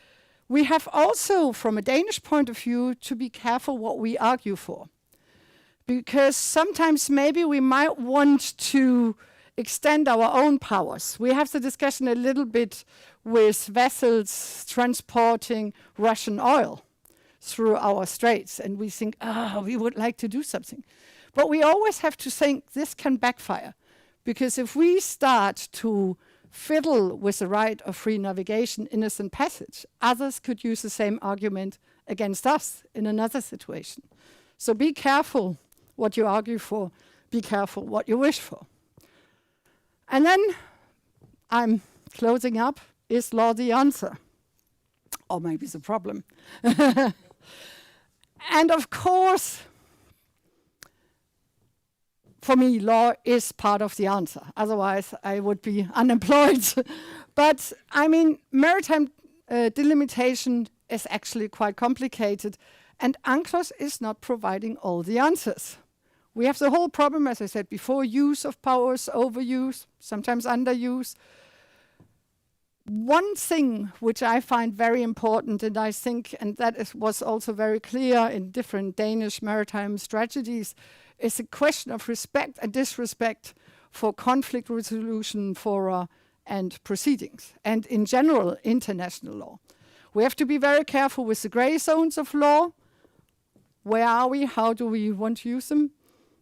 we have also, from a Danish point of view, to be careful what we argue for. Because sometimes maybe we might want to extend our own powers. We have the discussion a little bit with vessels transporting Russian oil through our straits, and we think, we would like to do something. But we always have to think this can backfire, because if we start to fiddle with the right of free navigation, innocent passage, others could use the same argument against us in another situation. So be careful what you argue for, be careful what you wish for. And then I'm closing up. Is law the answer? Or maybe the problem? And of course, for me, law is part of the answer. Otherwise, I would be unemployed. But I mean, maritime delimitation is actually quite complicated. And UNCLOS is not providing all the answers. We have the whole problem, as I said before, use of powers, overuse, sometimes underuse. One thing which I find very important, and I think, and that was also very clear in different Danish maritime strategies, is a question of respect and disrespect for conflict resolution, for and proceedings, and in general, international law. We have to be very careful with the grey zones of law. Where are we? How do we want to use them?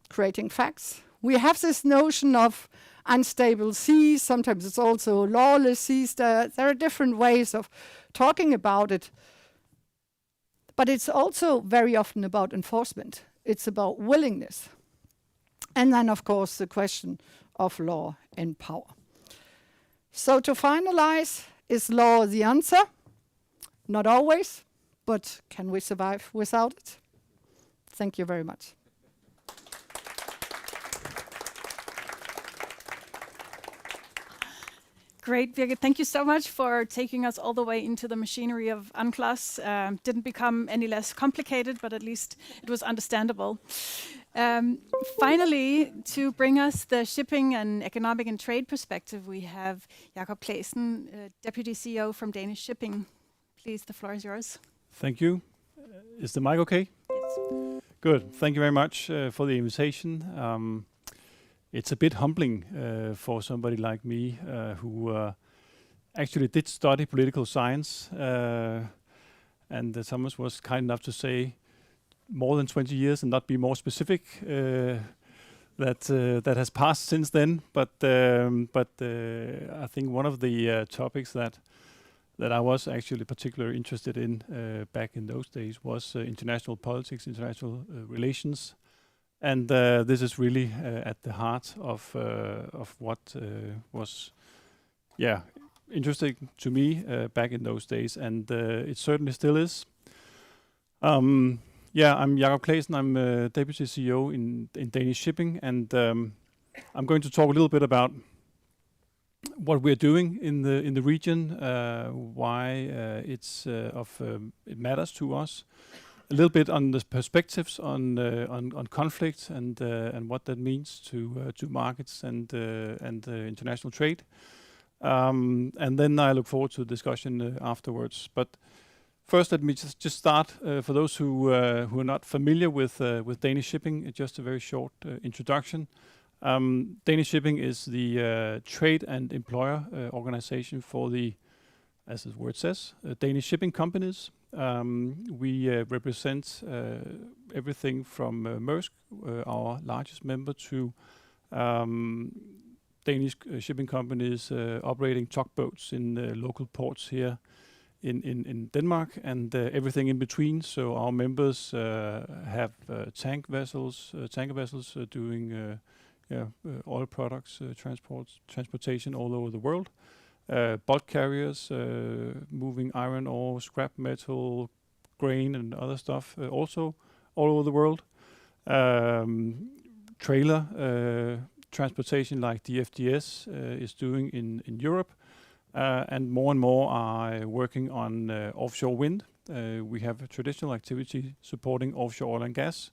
Creating facts. We have this notion of unstable seas. Sometimes it's also lawless seas. There are different ways of talking about it. But it's also very often about enforcement. It's about willingness. And then, of course, the question of law and power. So to finalize, is law the answer? Not always, but can we survive without it? Thank you very much. Great, Birgit. Thank you so much for taking us all the way into the machinery of UNCLOS. Didn't become any less complicated, but at least it was understandable. Finally, to bring us the shipping and economic and trade perspective, we have Jacob Clasen, Deputy CEO from Danish Shipping. Please, the floor is yours. Thank you. Is the mic okay? Yes. Good. Thank you very much for the invitation. It's a bit humbling for somebody like me who actually did study political science, and Thomas was kind enough to say more than 20 years and not be more specific. That has passed since then, but I think one of the topics that I was actually particularly interested in back in those days was international politics, international relations. And this is really at the heart of what was, interesting to me back in those days, and it certainly still is. I'm Jacob Clasen. I'm Deputy CEO in Danish Shipping, and I'm going to talk a little bit about what we're doing in the region, why it matters to us. A little bit on the perspectives on conflict and what that means to markets and international trade, and then I look forward to the discussion afterwards. But first, let me just start for those who are not familiar with Danish Shipping. Just a very short introduction. Danish Shipping is the trade and employer organization for the, as the word says, Danish shipping companies. We represent everything from Maersk, our largest member, to Danish shipping companies operating tugboats in local ports here in Denmark, and everything in between. So our members have tanker vessels doing oil products transportation all over the world. Bulk carriers moving iron ore, scrap metal, grain, and other stuff also all over the world. Trailer transportation like DFDS is doing in Europe, and more are working on offshore wind. We have a traditional activity supporting offshore oil and gas,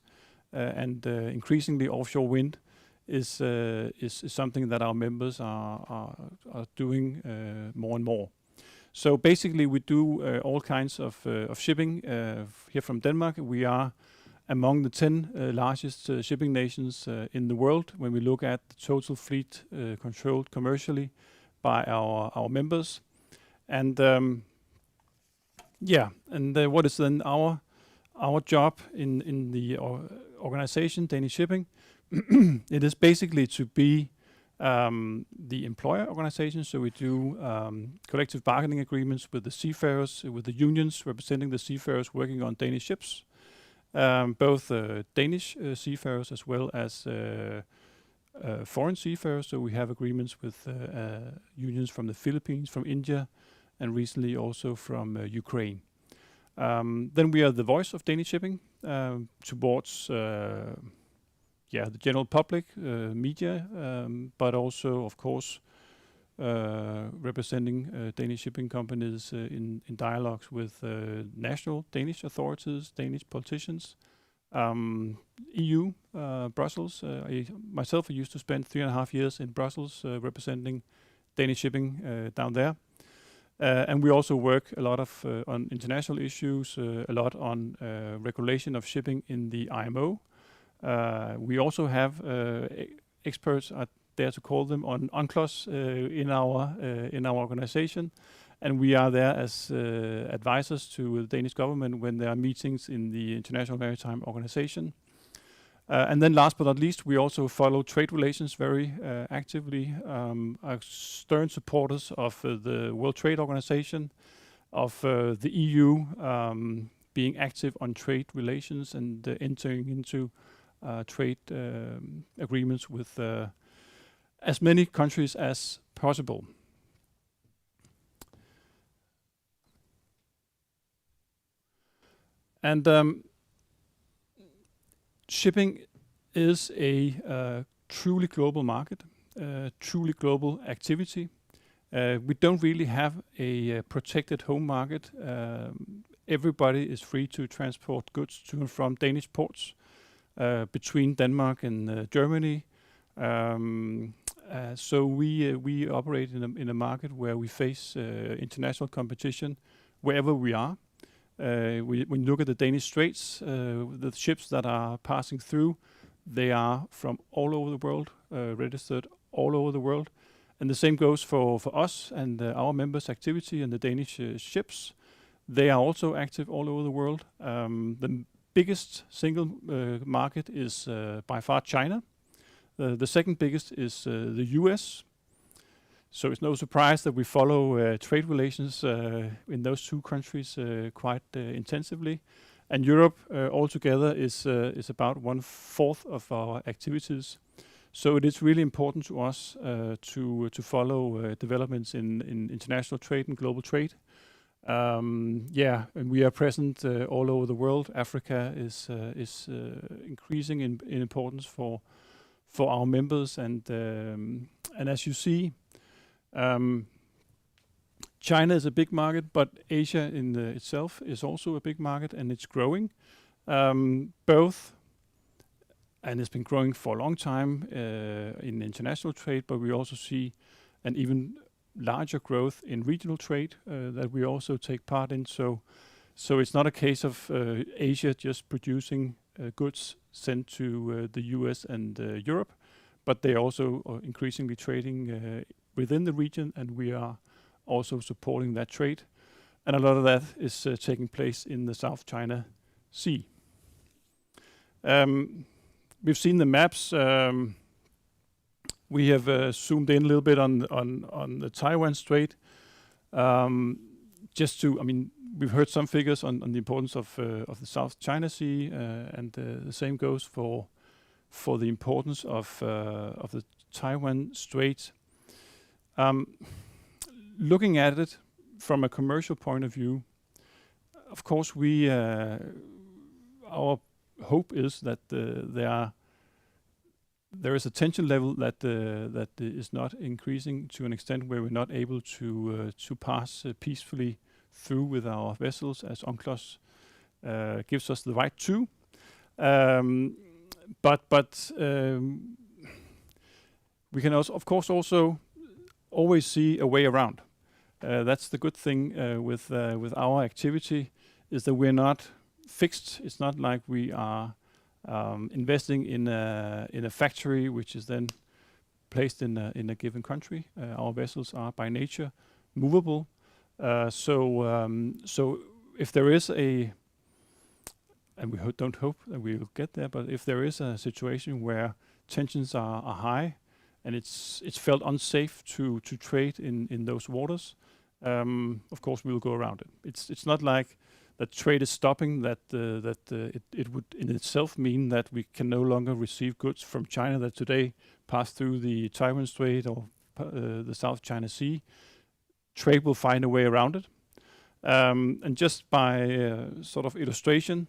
and increasingly offshore wind is something that our members are doing more and more. So basically, we do all kinds of shipping here from Denmark. We are among the 10 largest shipping nations in the world when we look at the total fleet controlled commercially by our members. And what is then our job in the organization, Danish Shipping? It is basically to be the employer organization. So we do collective bargaining agreements with the seafarers, with the unions representing the seafarers working on Danish ships, both Danish seafarers as well as foreign seafarers. So we have agreements with unions from the Philippines, from India, and recently also from Ukraine. Then we are the voice of Danish shipping towards the general public, media, but also, of course, representing Danish shipping companies in dialogues with national Danish authorities, Danish politicians, EU, Brussels. I used to spend 3.5 years in Brussels representing Danish shipping down there. And we also work a lot on international issues, a lot on regulation of shipping in the IMO. We also have experts at dare to call them, on UNCLOS in our organization, and we are there as advisors to the Danish government when there are meetings in the International Maritime Organization. And then last but not least, we also follow trade relations very actively, are stern supporters of the World Trade Organization, of the EU being active on trade relations and entering into trade agreements with as many countries as possible. And shipping is a truly global market, truly global activity. We don't really have a protected home market. Everybody is free to transport goods to and from Danish ports between Denmark and Germany. So we operate in a market where we face international competition wherever we are. When you look at the Danish Straits, the ships that are passing through, they are from all over the world, registered all over the world. And the same goes for us and our members' activity and the Danish ships. They are also active all over the world. The biggest single market is by far China. The second biggest is the US. So it's no surprise that we follow trade relations in those two countries quite intensively. And Europe altogether is about 1/4 of our activities. So it is really important to us to follow developments in international trade and global trade. And we are present all over the world. Africa is increasing in importance for our members, and as you see, China is a big market, but Asia in itself is also a big market, and it's growing. Both, and it's been growing for a long time in international trade, but we also see an even larger growth in regional trade that we also take part in. So it's not a case of Asia just producing goods sent to the US and Europe, but they also are increasingly trading within the region, and we are also supporting that trade. And a lot of that is taking place in the South China Sea. We've seen the maps. We have zoomed in a little bit on the Taiwan Strait. We've heard some figures on the importance of the South China Sea, and the same goes for the importance of the Taiwan Strait. Looking at it from a commercial point of view, of course, our hope is that there is a tension level that is not increasing to an extent where we're not able to pass peacefully through with our vessels, as UNCLOS gives us the right to. But we can also, of course, also always see a way around. That's the good thing with our activity, is that we're not fixed. It's not like we are investing in a factory which is then placed in a given country. Our vessels are by nature movable. So if there is and we don't hope that we will get there, but if there is a situation where tensions are high and it's felt unsafe to trade in those waters, of course we will go around it. It's not like that trade is stopping, that it would in itself mean that we can no longer receive goods from China that today pass through the Taiwan Strait or the South China Sea. Trade will find a way around it. And just by sort of illustration,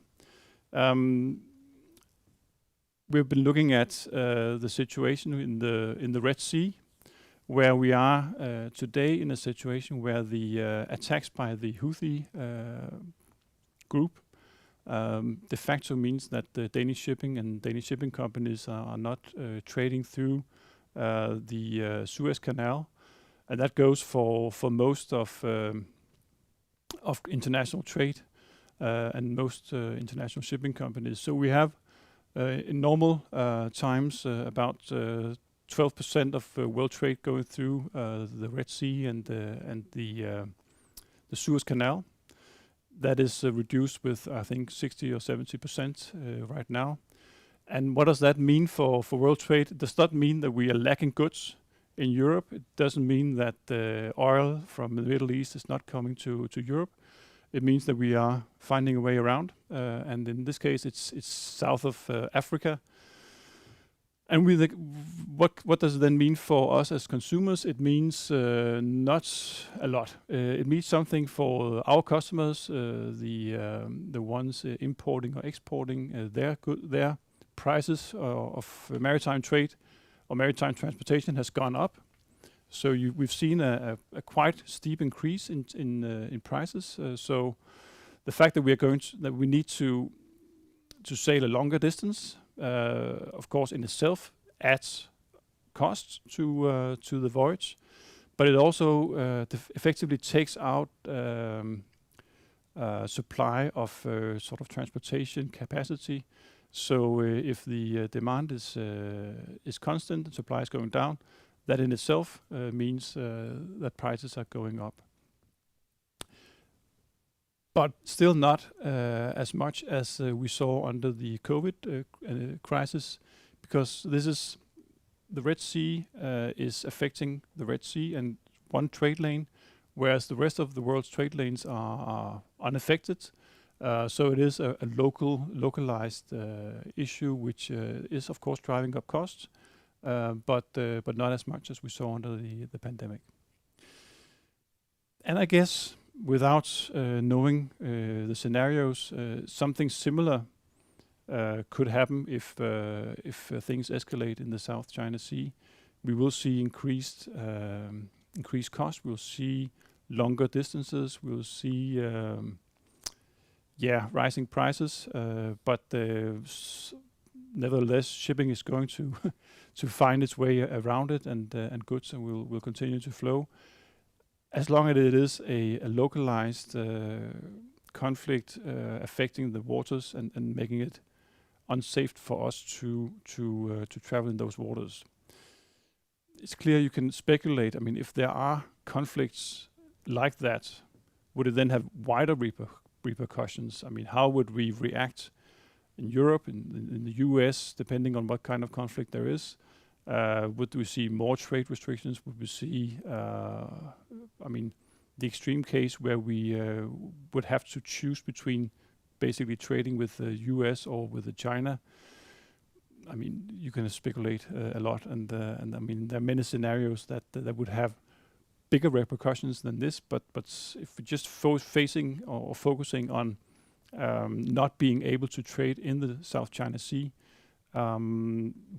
we've been looking at the situation in the Red Sea, where we are today in a situation where the attacks by the Houthi group de facto means that the Danish shipping and Danish shipping companies are not trading through the Suez Canal, and that goes for most of international trade and most international shipping companies. So we have in normal times about 12% of world trade going through the Red Sea and the Suez Canal. That is reduced with, I think, 60 or 70% right now. And what does that mean for world trade? It does not mean that we are lacking goods in Europe. It doesn't mean that oil from the Middle East is not coming to Europe. It means that we are finding a way around. And in this case, it's south of Africa. And what does it then mean for us as consumers? It means not a lot. It means something for our customers, the ones importing or exporting their prices of maritime trade or maritime transportation has gone up. So we've seen a quite steep increase in prices. So the fact that we need to sail a longer distance, of course, in itself adds costs to the voyage, but it also effectively takes out supply of sort of transportation capacity. So if the demand is constant and supply is going down, that in itself means that prices are going up. But still not as much as we saw under the COVID crisis, because the Red Sea is affecting the Red Sea and one trade lane, whereas the rest of the world's trade lanes are unaffected. So it is a localized issue, which is of course driving up costs, but not as much as we saw under the pandemic. And I guess without knowing the scenarios, something similar could happen if things escalate in the South China Sea. We will see increased costs. We'll see longer distances. We'll see rising prices. But nevertheless, shipping is going to find its way around it, and goods will continue to flow. As long as it is a localized conflict affecting the waters and making it unsafe for us to travel in those waters. It's clear you can speculate. I mean, if there are conflicts like that, would it then have wider repercussions? I mean, how would we react in Europe, in the US, depending on what kind of conflict there is? Would we see more trade restrictions? Would we see, the extreme case where we would have to choose between basically trading with the US or with China? I mean, you can speculate a lot, and I mean, there are many scenarios that would have bigger repercussions than this. But if we're just facing or focusing on not being able to trade in the South China Sea,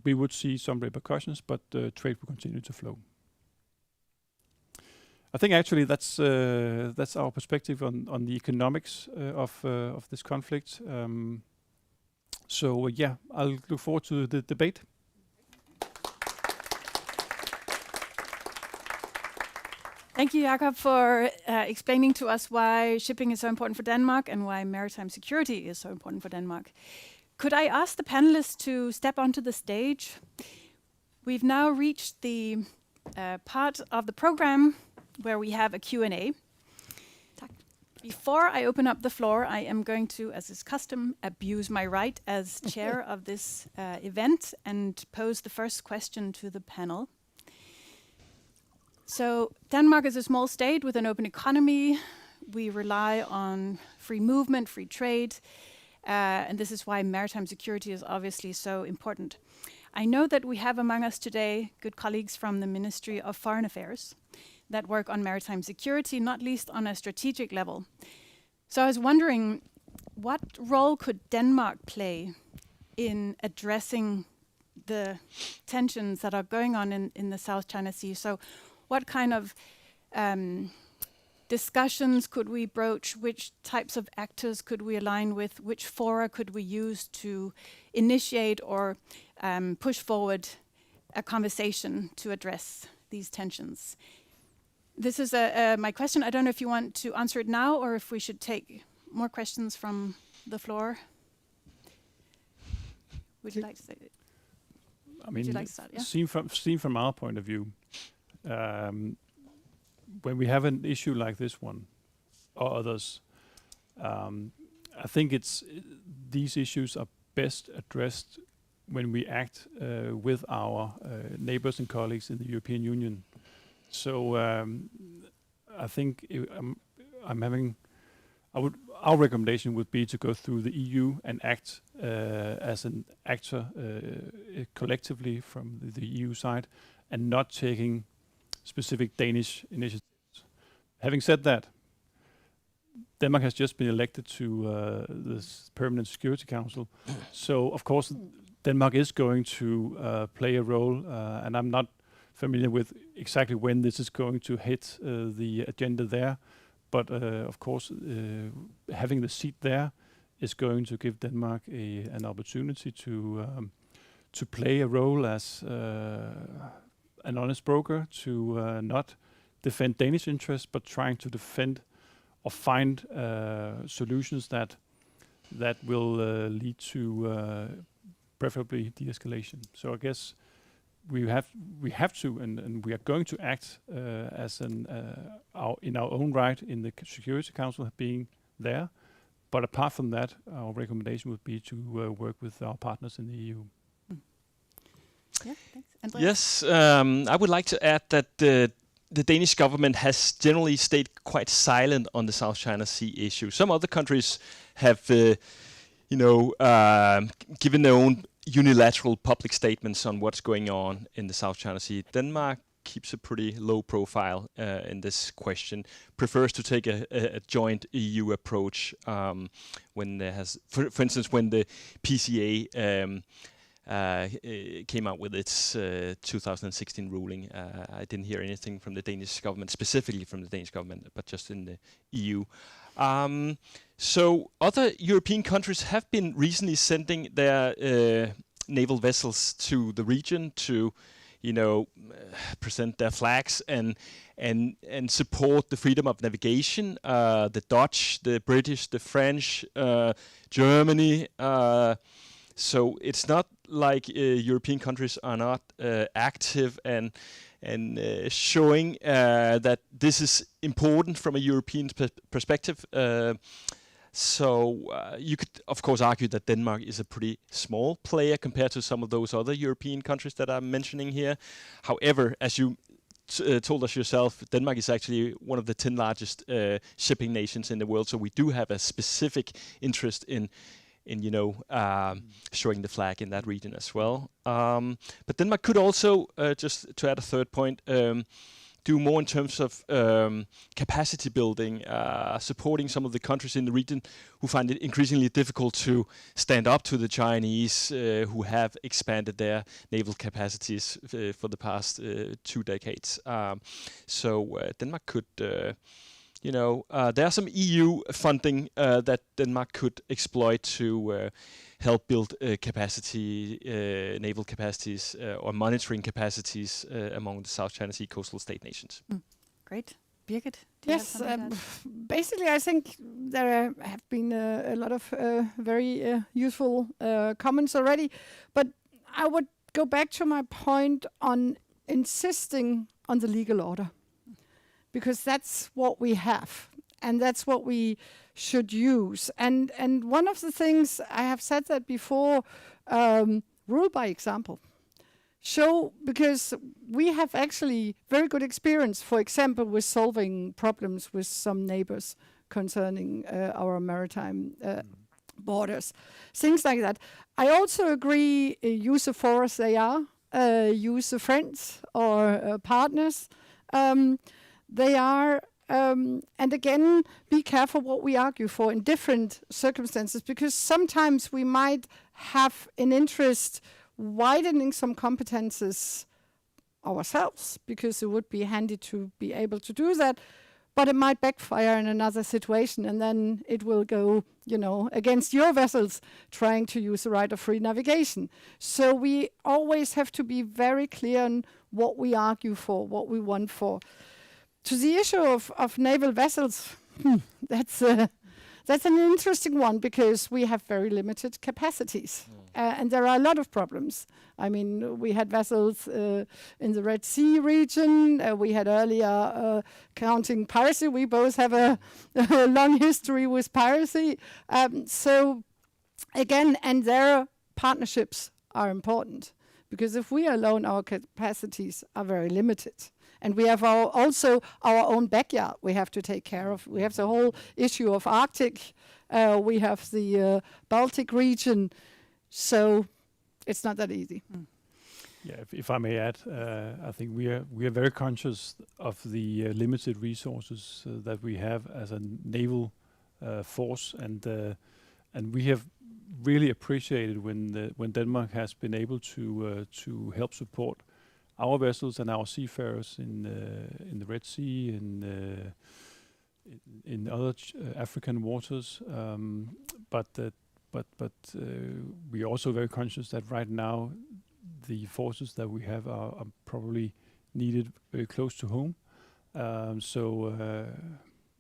we would see some repercussions, but trade will continue to flow. I think actually that's our perspective on the economics of this conflict. I'll look forward to the debate. Thank you, Jakob, for explaining to us why shipping is so important for Denmark and why maritime security is so important for Denmark. Could I ask the panelists to step onto the stage? We've now reached the part of the program where we have a Q&A. Before I open up the floor, I am going to, as is custom, abuse my right as chair of this event and pose the first question to the panel. So Denmark is a small state with an open economy. We rely on free movement, free trade, and this is why maritime security is obviously so important. I know that we have among us today good colleagues from the Ministry of Foreign Affairs that work on maritime security, not least on a strategic level. So I was wondering, what role could Denmark play in addressing the tensions that are going on in the South China Sea? So what kind of discussions could we broach? Which types of actors could we align with? Which fora could we use to initiate or push forward a conversation to address these tensions? This is my question. I don't know if you want to answer it now or if we should take more questions from the floor. Would you like to say it? I mean, would you like to start? Yeah. seen from our point of view, when we have an issue like this one or others, I think these issues are best addressed when we act with our neighbors and colleagues in the European Union. So I think our recommendation would be to go through the EU and act as an actor collectively from the EU side, and not taking specific Danish initiatives. Having said that, Denmark has just been elected to this Permanent Security Council, so of course Denmark is going to play a role, and I'm not familiar with exactly when this is going to hit the agenda there, but of course having the seat there is going to give Denmark an opportunity to play a role as an honest broker, to not defend Danish interests, but trying to defend or find solutions that will lead to preferably de-escalation. So I guess we have to, and we are going to act as in our own right in the Security Council being there. But apart from that, our recommendation would be to work with our partners in the EU. Yeah, thanks. Andreas? Yes, I would like to add that the Danish government has generally stayed quite silent on the South China Sea issue. Some other countries have, given their own unilateral public statements on what's going on in the South China Sea. Denmark keeps a pretty low profile in this question, prefers to take a joint EU approach when there has, for instance, when the PCA came out with its 2016 ruling. I didn't hear anything from the Danish government, specifically from the Danish government, but just in the EU. So other European countries have been recently sending their naval vessels to the region to, present their flags and support the freedom of navigation. The Dutch, the British, the French, Germany. So it's not like European countries are not active and showing that this is important from a European perspective. So you could, of course, argue that Denmark is a pretty small player compared to some of those other European countries that I'm mentioning here. However, as you told us yourself, Denmark is actually one of the 10 largest shipping nations in the world. So we do have a specific interest in showing the flag in that region as well. But Denmark could also, just to add a third point, do more in terms of capacity building, supporting some of the countries in the region who find it increasingly difficult to stand up to the Chinese, who have expanded their naval capacities for the past 2 decades. So Denmark could... there are some EU funding that Denmark could exploit to help build naval capacities or monitoring capacities among the South China Sea coastal state nations. Great. Birgit? Yes, basically I think there have been a lot of very useful comments already, but I would go back to my point on insisting on the legal order. Because that's what we have, and that's what we should use. And one of the things, I have said that before, rule by example. Because we have actually very good experience, for example, with solving problems with some neighbors concerning our maritime borders, things like that. I also agree, use the force they are, use the friends or partners. They are, and again, be careful what we argue for in different circumstances, because sometimes we might have an interest widening some competences ourselves, because it would be handy to be able to do that, but it might backfire in another situation, and then it will go, against your vessels trying to use the right of free navigation. So we always have to be very clear on what we argue for, what we want for. To the issue of naval vessels, that's That's an interesting one because we have very limited capacities. And there are a lot of problems. I mean, we had vessels in the Red Sea region. We had earlier counting piracy. We both have a long history with piracy. So again, and their partnerships are important because if we are alone, our capacities are very limited. And we have also our own backyard we have to take care of. We have the whole issue of Arctic. We have the Baltic region. So it's not that easy. Yeah, if I may add, I think we are very conscious of the limited resources that we have as a naval force, and we have really appreciated when Denmark has been able to help support our vessels and our seafarers in the Red Sea, in other African waters, but we are also very conscious that right now the forces that we have are probably needed very close to home.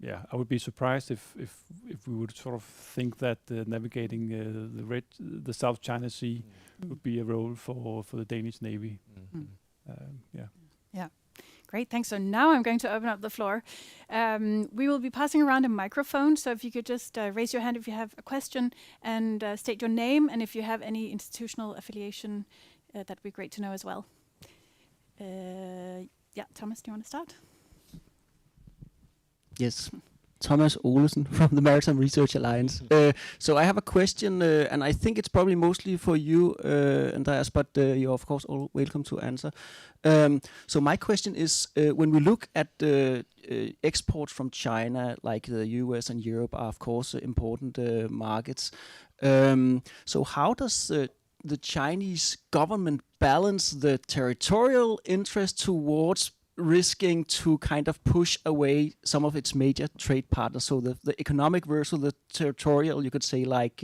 Yeah, I would be surprised if we would sort of think that navigating the South China Sea would be a role for the Danish Navy. Yeah. Great, thanks. So now I'm going to open up the floor. We will be passing around a microphone, so if you could just raise your hand if you have a question and state your name, and if you have any institutional affiliation, that'd be great to know as well. Yeah, Thomas, do you want to start? Yes. Thomas Olesen from the Maritime Research Alliance. So I have a question, and I think it's probably mostly for you, Andreas, but you're of course all welcome to answer. So my question is, when we look at exports from China, like the US and Europe are of course important markets. So how does the Chinese government balance the territorial interest towards risking to kind of push away some of its major trade partners? So the economic versus the territorial, you could say, like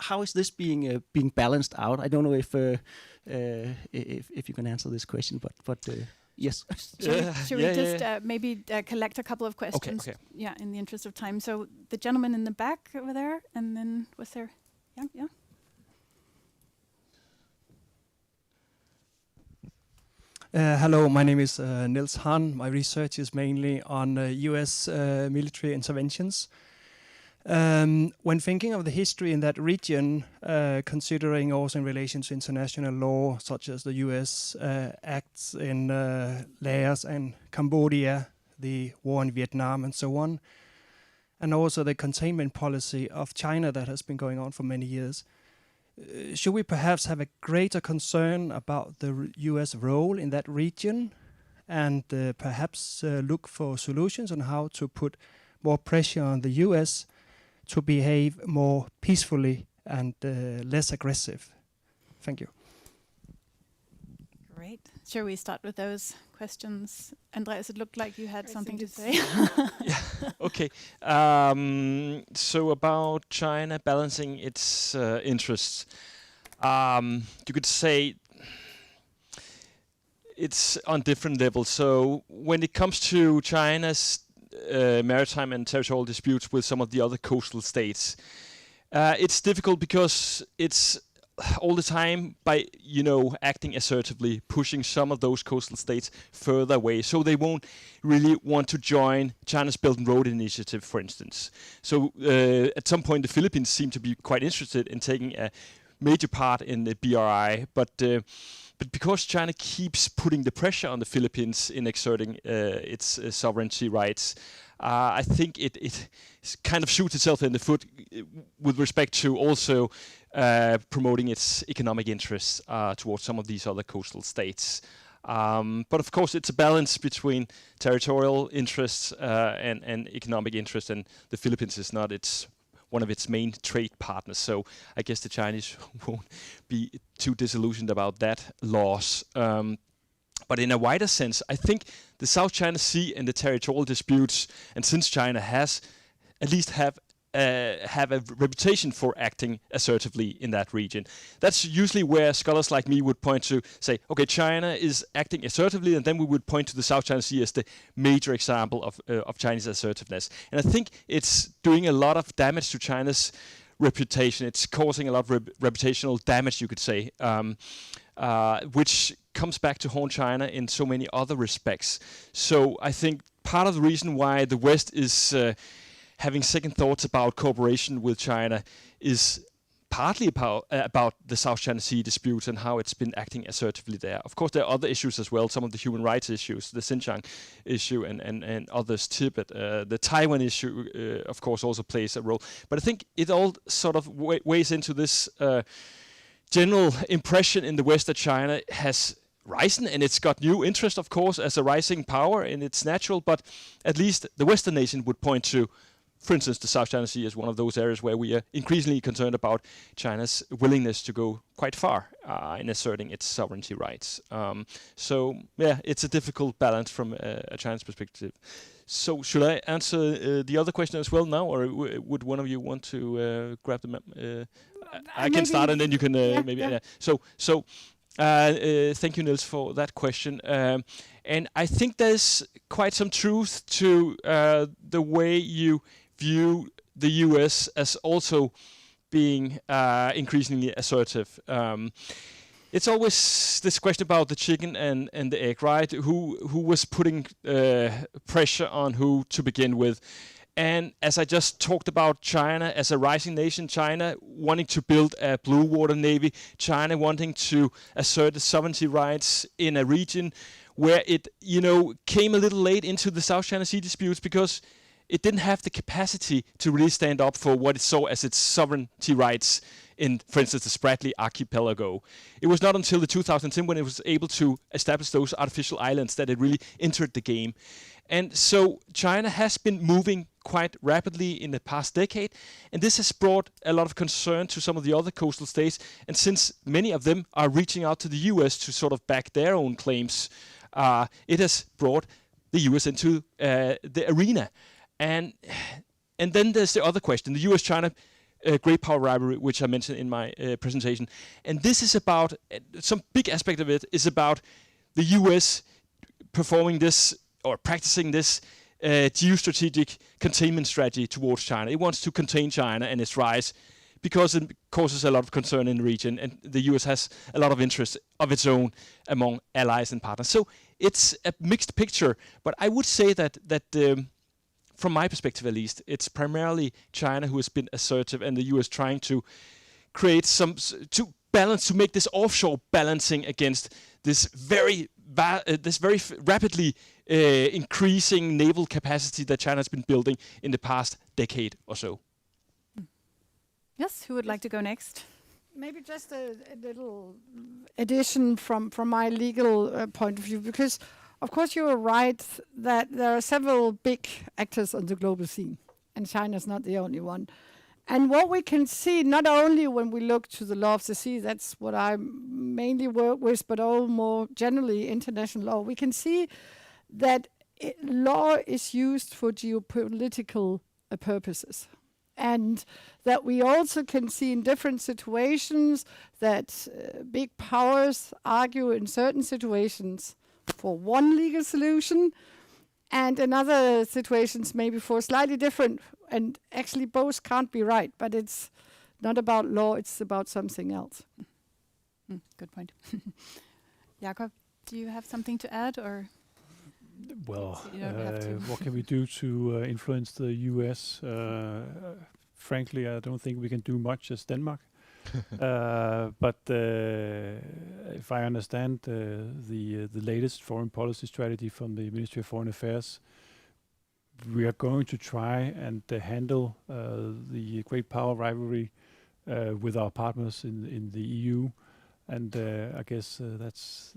how is this being balanced out? I don't know if you can answer this question, but yes. Should we just maybe collect a couple of questions? Okay. Yeah, in the interest of time. So the gentleman in the back over there, and then was there? Yeah. Hello, my name is Nils Hahn. My research is mainly on US military interventions. When thinking of the history in that region, considering also in relation to international law, such as the US acts in Laos and Cambodia, the war in Vietnam and so on, and also the containment policy of China that has been going on for many years, should we perhaps have a greater concern about the US role in that region and perhaps look for solutions on how to put more pressure on the US to behave more peacefully and less aggressive? Thank you. Great. Shall we start with those questions? Andreas, it looked like you had something to say. Yeah. Okay. So about China balancing its interests, you could say it's on different levels. So when it comes to China's maritime and territorial disputes with some of the other coastal states, it's difficult because it's all the time by, acting assertively, pushing some of those coastal states further away. So they won't really want to join China's Belt and Road Initiative, for instance. So at some point, the Philippines seem to be quite interested in taking a major part in the BRI, but because China keeps putting the pressure on the Philippines in exerting its sovereignty rights, I think it kind of shoots itself in the foot with respect to also promoting its economic interests towards some of these other coastal states. But of course, it's a balance between territorial interests and economic interests, and the Philippines is not one of its main trade partners. So I guess the Chinese won't be too disillusioned about that loss. But in a wider sense, I think the South China Sea and the territorial disputes, and since China has at least have have a reputation for acting assertively in that region. That's usually where scholars like me would point to, say, okay, China is acting assertively, and then we would point to the South China Sea as the major example of Chinese assertiveness. And I think it's doing a lot of damage to China's reputation. It's causing a lot of reputational damage, you could say, which comes back to haunt China in so many other respects. So I think part of the reason why the West is having second thoughts about cooperation with China is partly about the South China Sea disputes and how it's been acting assertively there. Of course, there are other issues as well, some of the human rights issues, the Xinjiang issue and others, Tibet. The Taiwan issue, of course, also plays a role. But I think it all sort of weighs into this general impression in the West that China has risen, and it's got new interest, of course, as a rising power, and it's natural, but at least the Western nation would point to, for instance, the South China Sea as one of those areas where we are increasingly concerned about China's willingness to go quite far in asserting its sovereignty rights. So, yeah, it's a difficult balance from a Chinese perspective. So, should I answer the other question as well now, or would one of you want to grab the map? I can start, and then you can maybe. Yeah. So, thank you, Niels, for that question. And I think there's quite some truth to the way you view the US as also being increasingly assertive. It's always this question about the chicken and the egg, right? Who was putting pressure on who to begin with? And as I just talked about China as a rising nation, China wanting to build a blue water navy, China wanting to assert its sovereignty rights in a region where it, came a little late into the South China Sea disputes because it didn't have the capacity to really stand up for what it saw as its sovereignty rights in, for instance, the Spratly archipelago. It was not until the 2010 when it was able to establish those artificial islands that it really entered the game. And so China has been moving quite rapidly in the past decade, and this has brought a lot of concern to some of the other coastal states. And since many of them are reaching out to the US to sort of back their own claims, it has brought the US into the arena. And then there's the other question, the US-China great power rivalry, which I mentioned in my presentation. And this is about, some big aspect of it is about the US performing this or practicing this geostrategic containment strategy towards China. It wants to contain China and its rise because it causes a lot of concern in the region, and the US has a lot of interest of its own among allies and partners. So it's a mixed picture, but I would say that from my perspective at least, it's primarily China who has been assertive and the US trying to create to make this offshore balancing against this very rapidly increasing naval capacity that China has been building in the past decade or so. Yes, who would like to go next? Maybe just a little addition from my legal point of view, because of course you are right that there are several big actors on the global scene, and China is not the only one. And what we can see, not only when we look to the law of the sea, that's what I mainly work with, but all more generally international law, we can see that law is used for geopolitical purposes. And that we also can see in different situations that big powers argue in certain situations for one legal solution, and in other situations maybe for slightly different, and actually both can't be right, but it's not about law, it's about something else. Good point. Jakob, do you have something to add, or? Well, You don't have to. what can we do to influence the US? Frankly, I don't think we can do much as Denmark. But if I understand the latest foreign policy strategy from the Ministry of Foreign Affairs, we are going to try and handle the great power rivalry with our partners in the EU, and I guess that's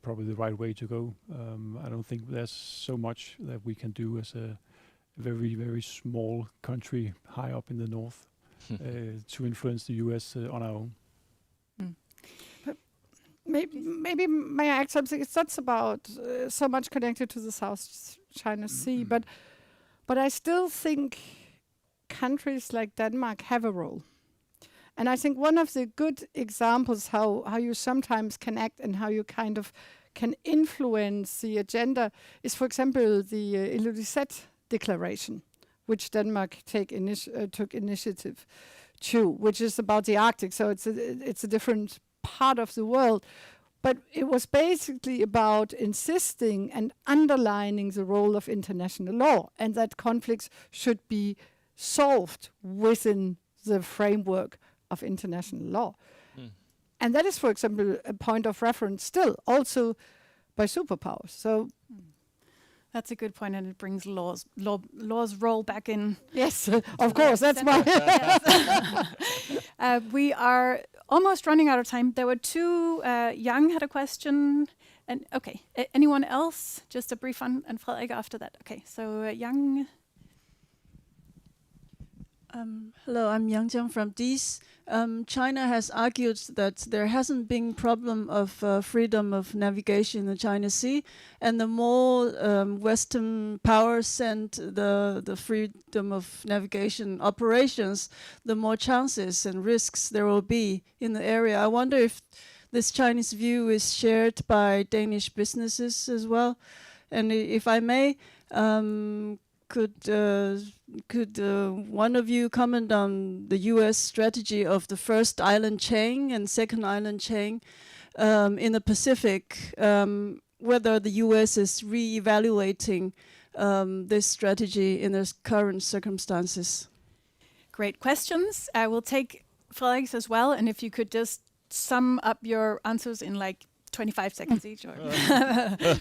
probably the right way to go. I don't think there's so much that we can do as a very, very small country high up in the north to influence the US on our own. Maybe may I add something? It's not about so much connected to the South China Sea, but I still think countries like Denmark have a role. And I think one of the good examples how you sometimes can act and how you kind of can influence the agenda is, for example, the Ilulissat Declaration, which Denmark took initiative to, which is about the Arctic. So it's a different part of the world. But it was basically about insisting and underlining the role of international law, and that conflicts should be solved within the framework of international law. And that is, for example, a point of reference still, also by superpowers. So that's a good point, and it brings law's role back in. Yes, of course, that's why. We are almost running out of time. There were two. Young had a question, and okay, anyone else? Just a brief one, and Frederik after that. Okay, so Young. Hello, I'm Yang Jiang from DIIS. China has argued that there hasn't been problem of freedom of navigation in the China Sea, and the more Western powers send the freedom of navigation operations, the more chances and risks there will be in the area. I wonder if this Chinese view is shared by Danish businesses as well. And if I may, could one of you comment on the U.S. strategy of the first island chain and second island chain in the Pacific, whether the U.S. is re-evaluating this strategy in the current circumstances? Great questions. I will take Frederik's as well, and if you could just sum up your answers in like 25 seconds each, or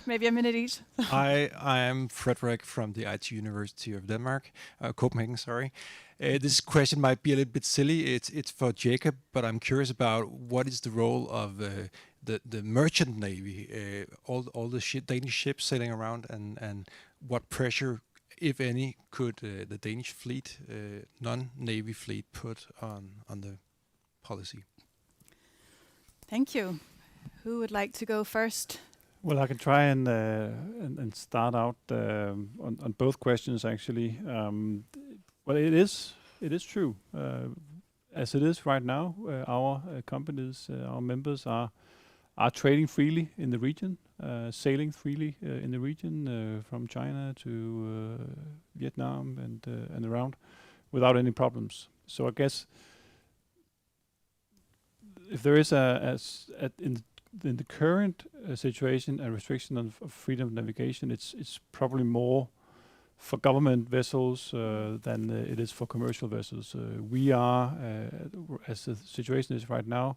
maybe a minute each. I am Frederik from the IT University of Denmark, Copenhagen, sorry. This question might be a little bit silly. It's for Jacob, but I'm curious about what is the role of the merchant navy, all the Danish ships sailing around, and what pressure, if any, could the Danish fleet, non-navy fleet, put on the policy? Thank you. Who would like to go first? Well, I can try and start out on both questions actually. Well, it is true. As it is right now, our companies, our members are trading freely in the region, sailing freely in the region from China to Vietnam and around without any problems. So I guess if there is in the current situation, a restriction of freedom of navigation, it's probably more for government vessels than it is for commercial vessels. We are, as the situation is right now,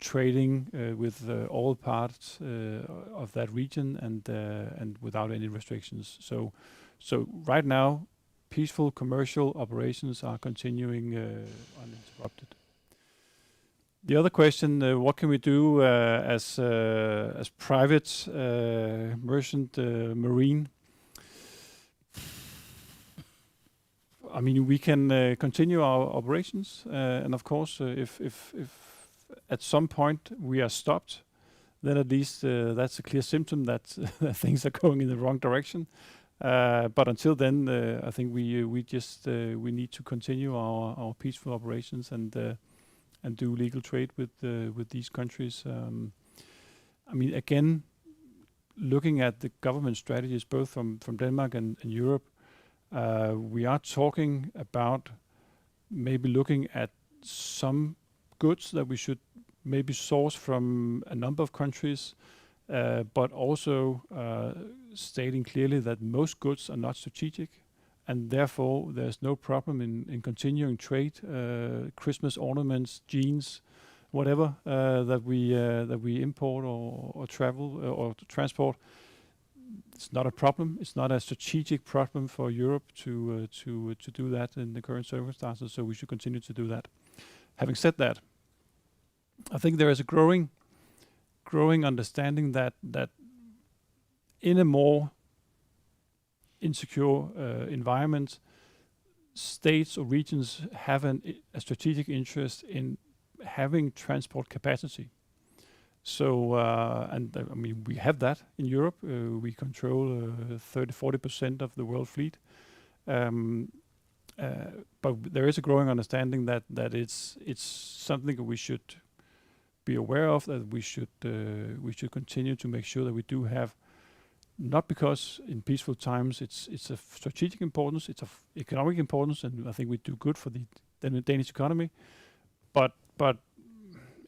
trading with all parts of that region and without any restrictions. So right now, peaceful commercial operations are continuing uninterrupted. The other question, what can we do as private merchant marine? I mean, we can continue our operations, and of course, if at some point we are stopped, then at least that's a clear symptom that things are going in the wrong direction. But until then, I think we need to continue our peaceful operations and do legal trade with these countries. I mean, again, looking at the government strategies, both from Denmark and Europe, we are talking about maybe looking at some goods that we should maybe source from a number of countries, but also stating clearly that most goods are not strategic, and therefore there's no problem in continuing trade, Christmas ornaments, jeans, whatever that we import or travel or transport. It's not a problem. It's not a strategic problem for Europe to do that in the current circumstances. So we should continue to do that. Having said that, I think there is a growing understanding that in a more insecure environment, states or regions have a strategic interest in having transport capacity. So, I mean, we have that in Europe. We control 30-40% of the world fleet. but there is a growing understanding that it's something that we should be aware of, that we should continue to make sure that we do have, not because in peaceful times it's of strategic importance, it's of economic importance, and I think we do good for the Danish economy, but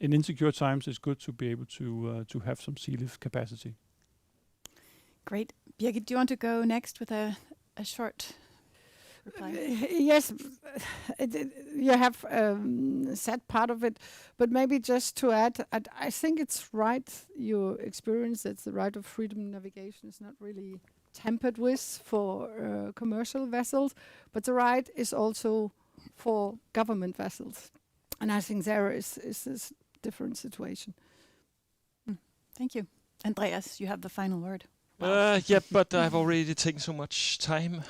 in insecure times it's good to be able to have some sea lift capacity. Great. Birgit, do you want to go next with a short reply? Yes, you have said part of it, but maybe just to add, I think it's right, your experience that the right of freedom navigation is not really tampered with for commercial vessels, but the right is also for government vessels. And I think there is this different situation. Thank you. Andreas, you have the final word. Yeah, but I've already taken so much time.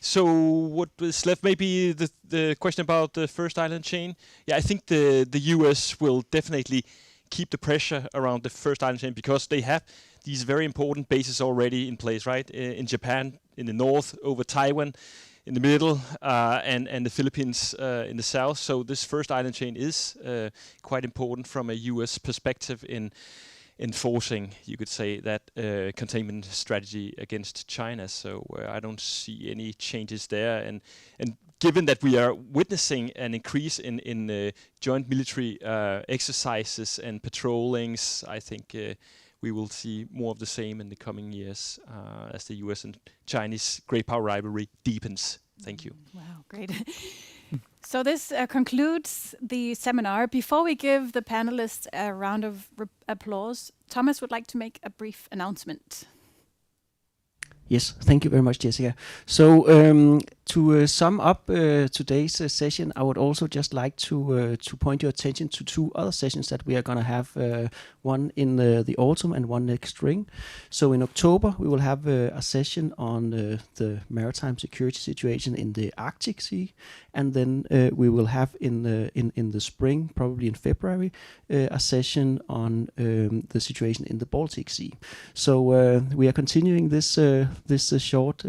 So what is left? Maybe the question about the first island chain. Yeah, I think the US will definitely keep the pressure around the first island chain because they have these very important bases already in place, right? In Japan, in the north, over Taiwan, in the middle, and the Philippines in the south. So this first island chain is quite important from a US perspective in enforcing, you could say, that containment strategy against China. So I don't see any changes there. And given that we are witnessing an increase in joint military exercises and patrollings, I think we will see more of the same in the coming years as the US and Chinese great power rivalry deepens. Thank you. Wow, great. So this concludes the seminar. Before we give the panelists a round of applause, Thomas would like to make a brief announcement. Yes, thank you very much, Jessica. So to sum up today's session, I would also just like to point your attention to two other sessions that we are going to have, one in the autumn and one next spring. So in October, we will have a session on the maritime security situation in the Arctic Sea, and then we will have in the spring, probably in February, a session on the situation in the Baltic Sea. So we are continuing this short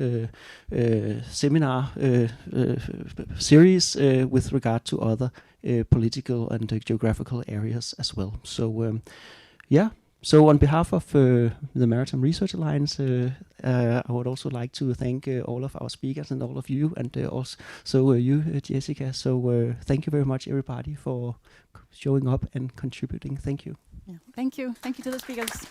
seminar series with regard to other political and geographical areas as well. So so on behalf of the Maritime Research Alliance, I would also like to thank all of our speakers and all of you, and also you, Jessica. So thank you very much, everybody, for showing up and contributing. Thank you. Yeah. Thank you. Thank you to the speakers.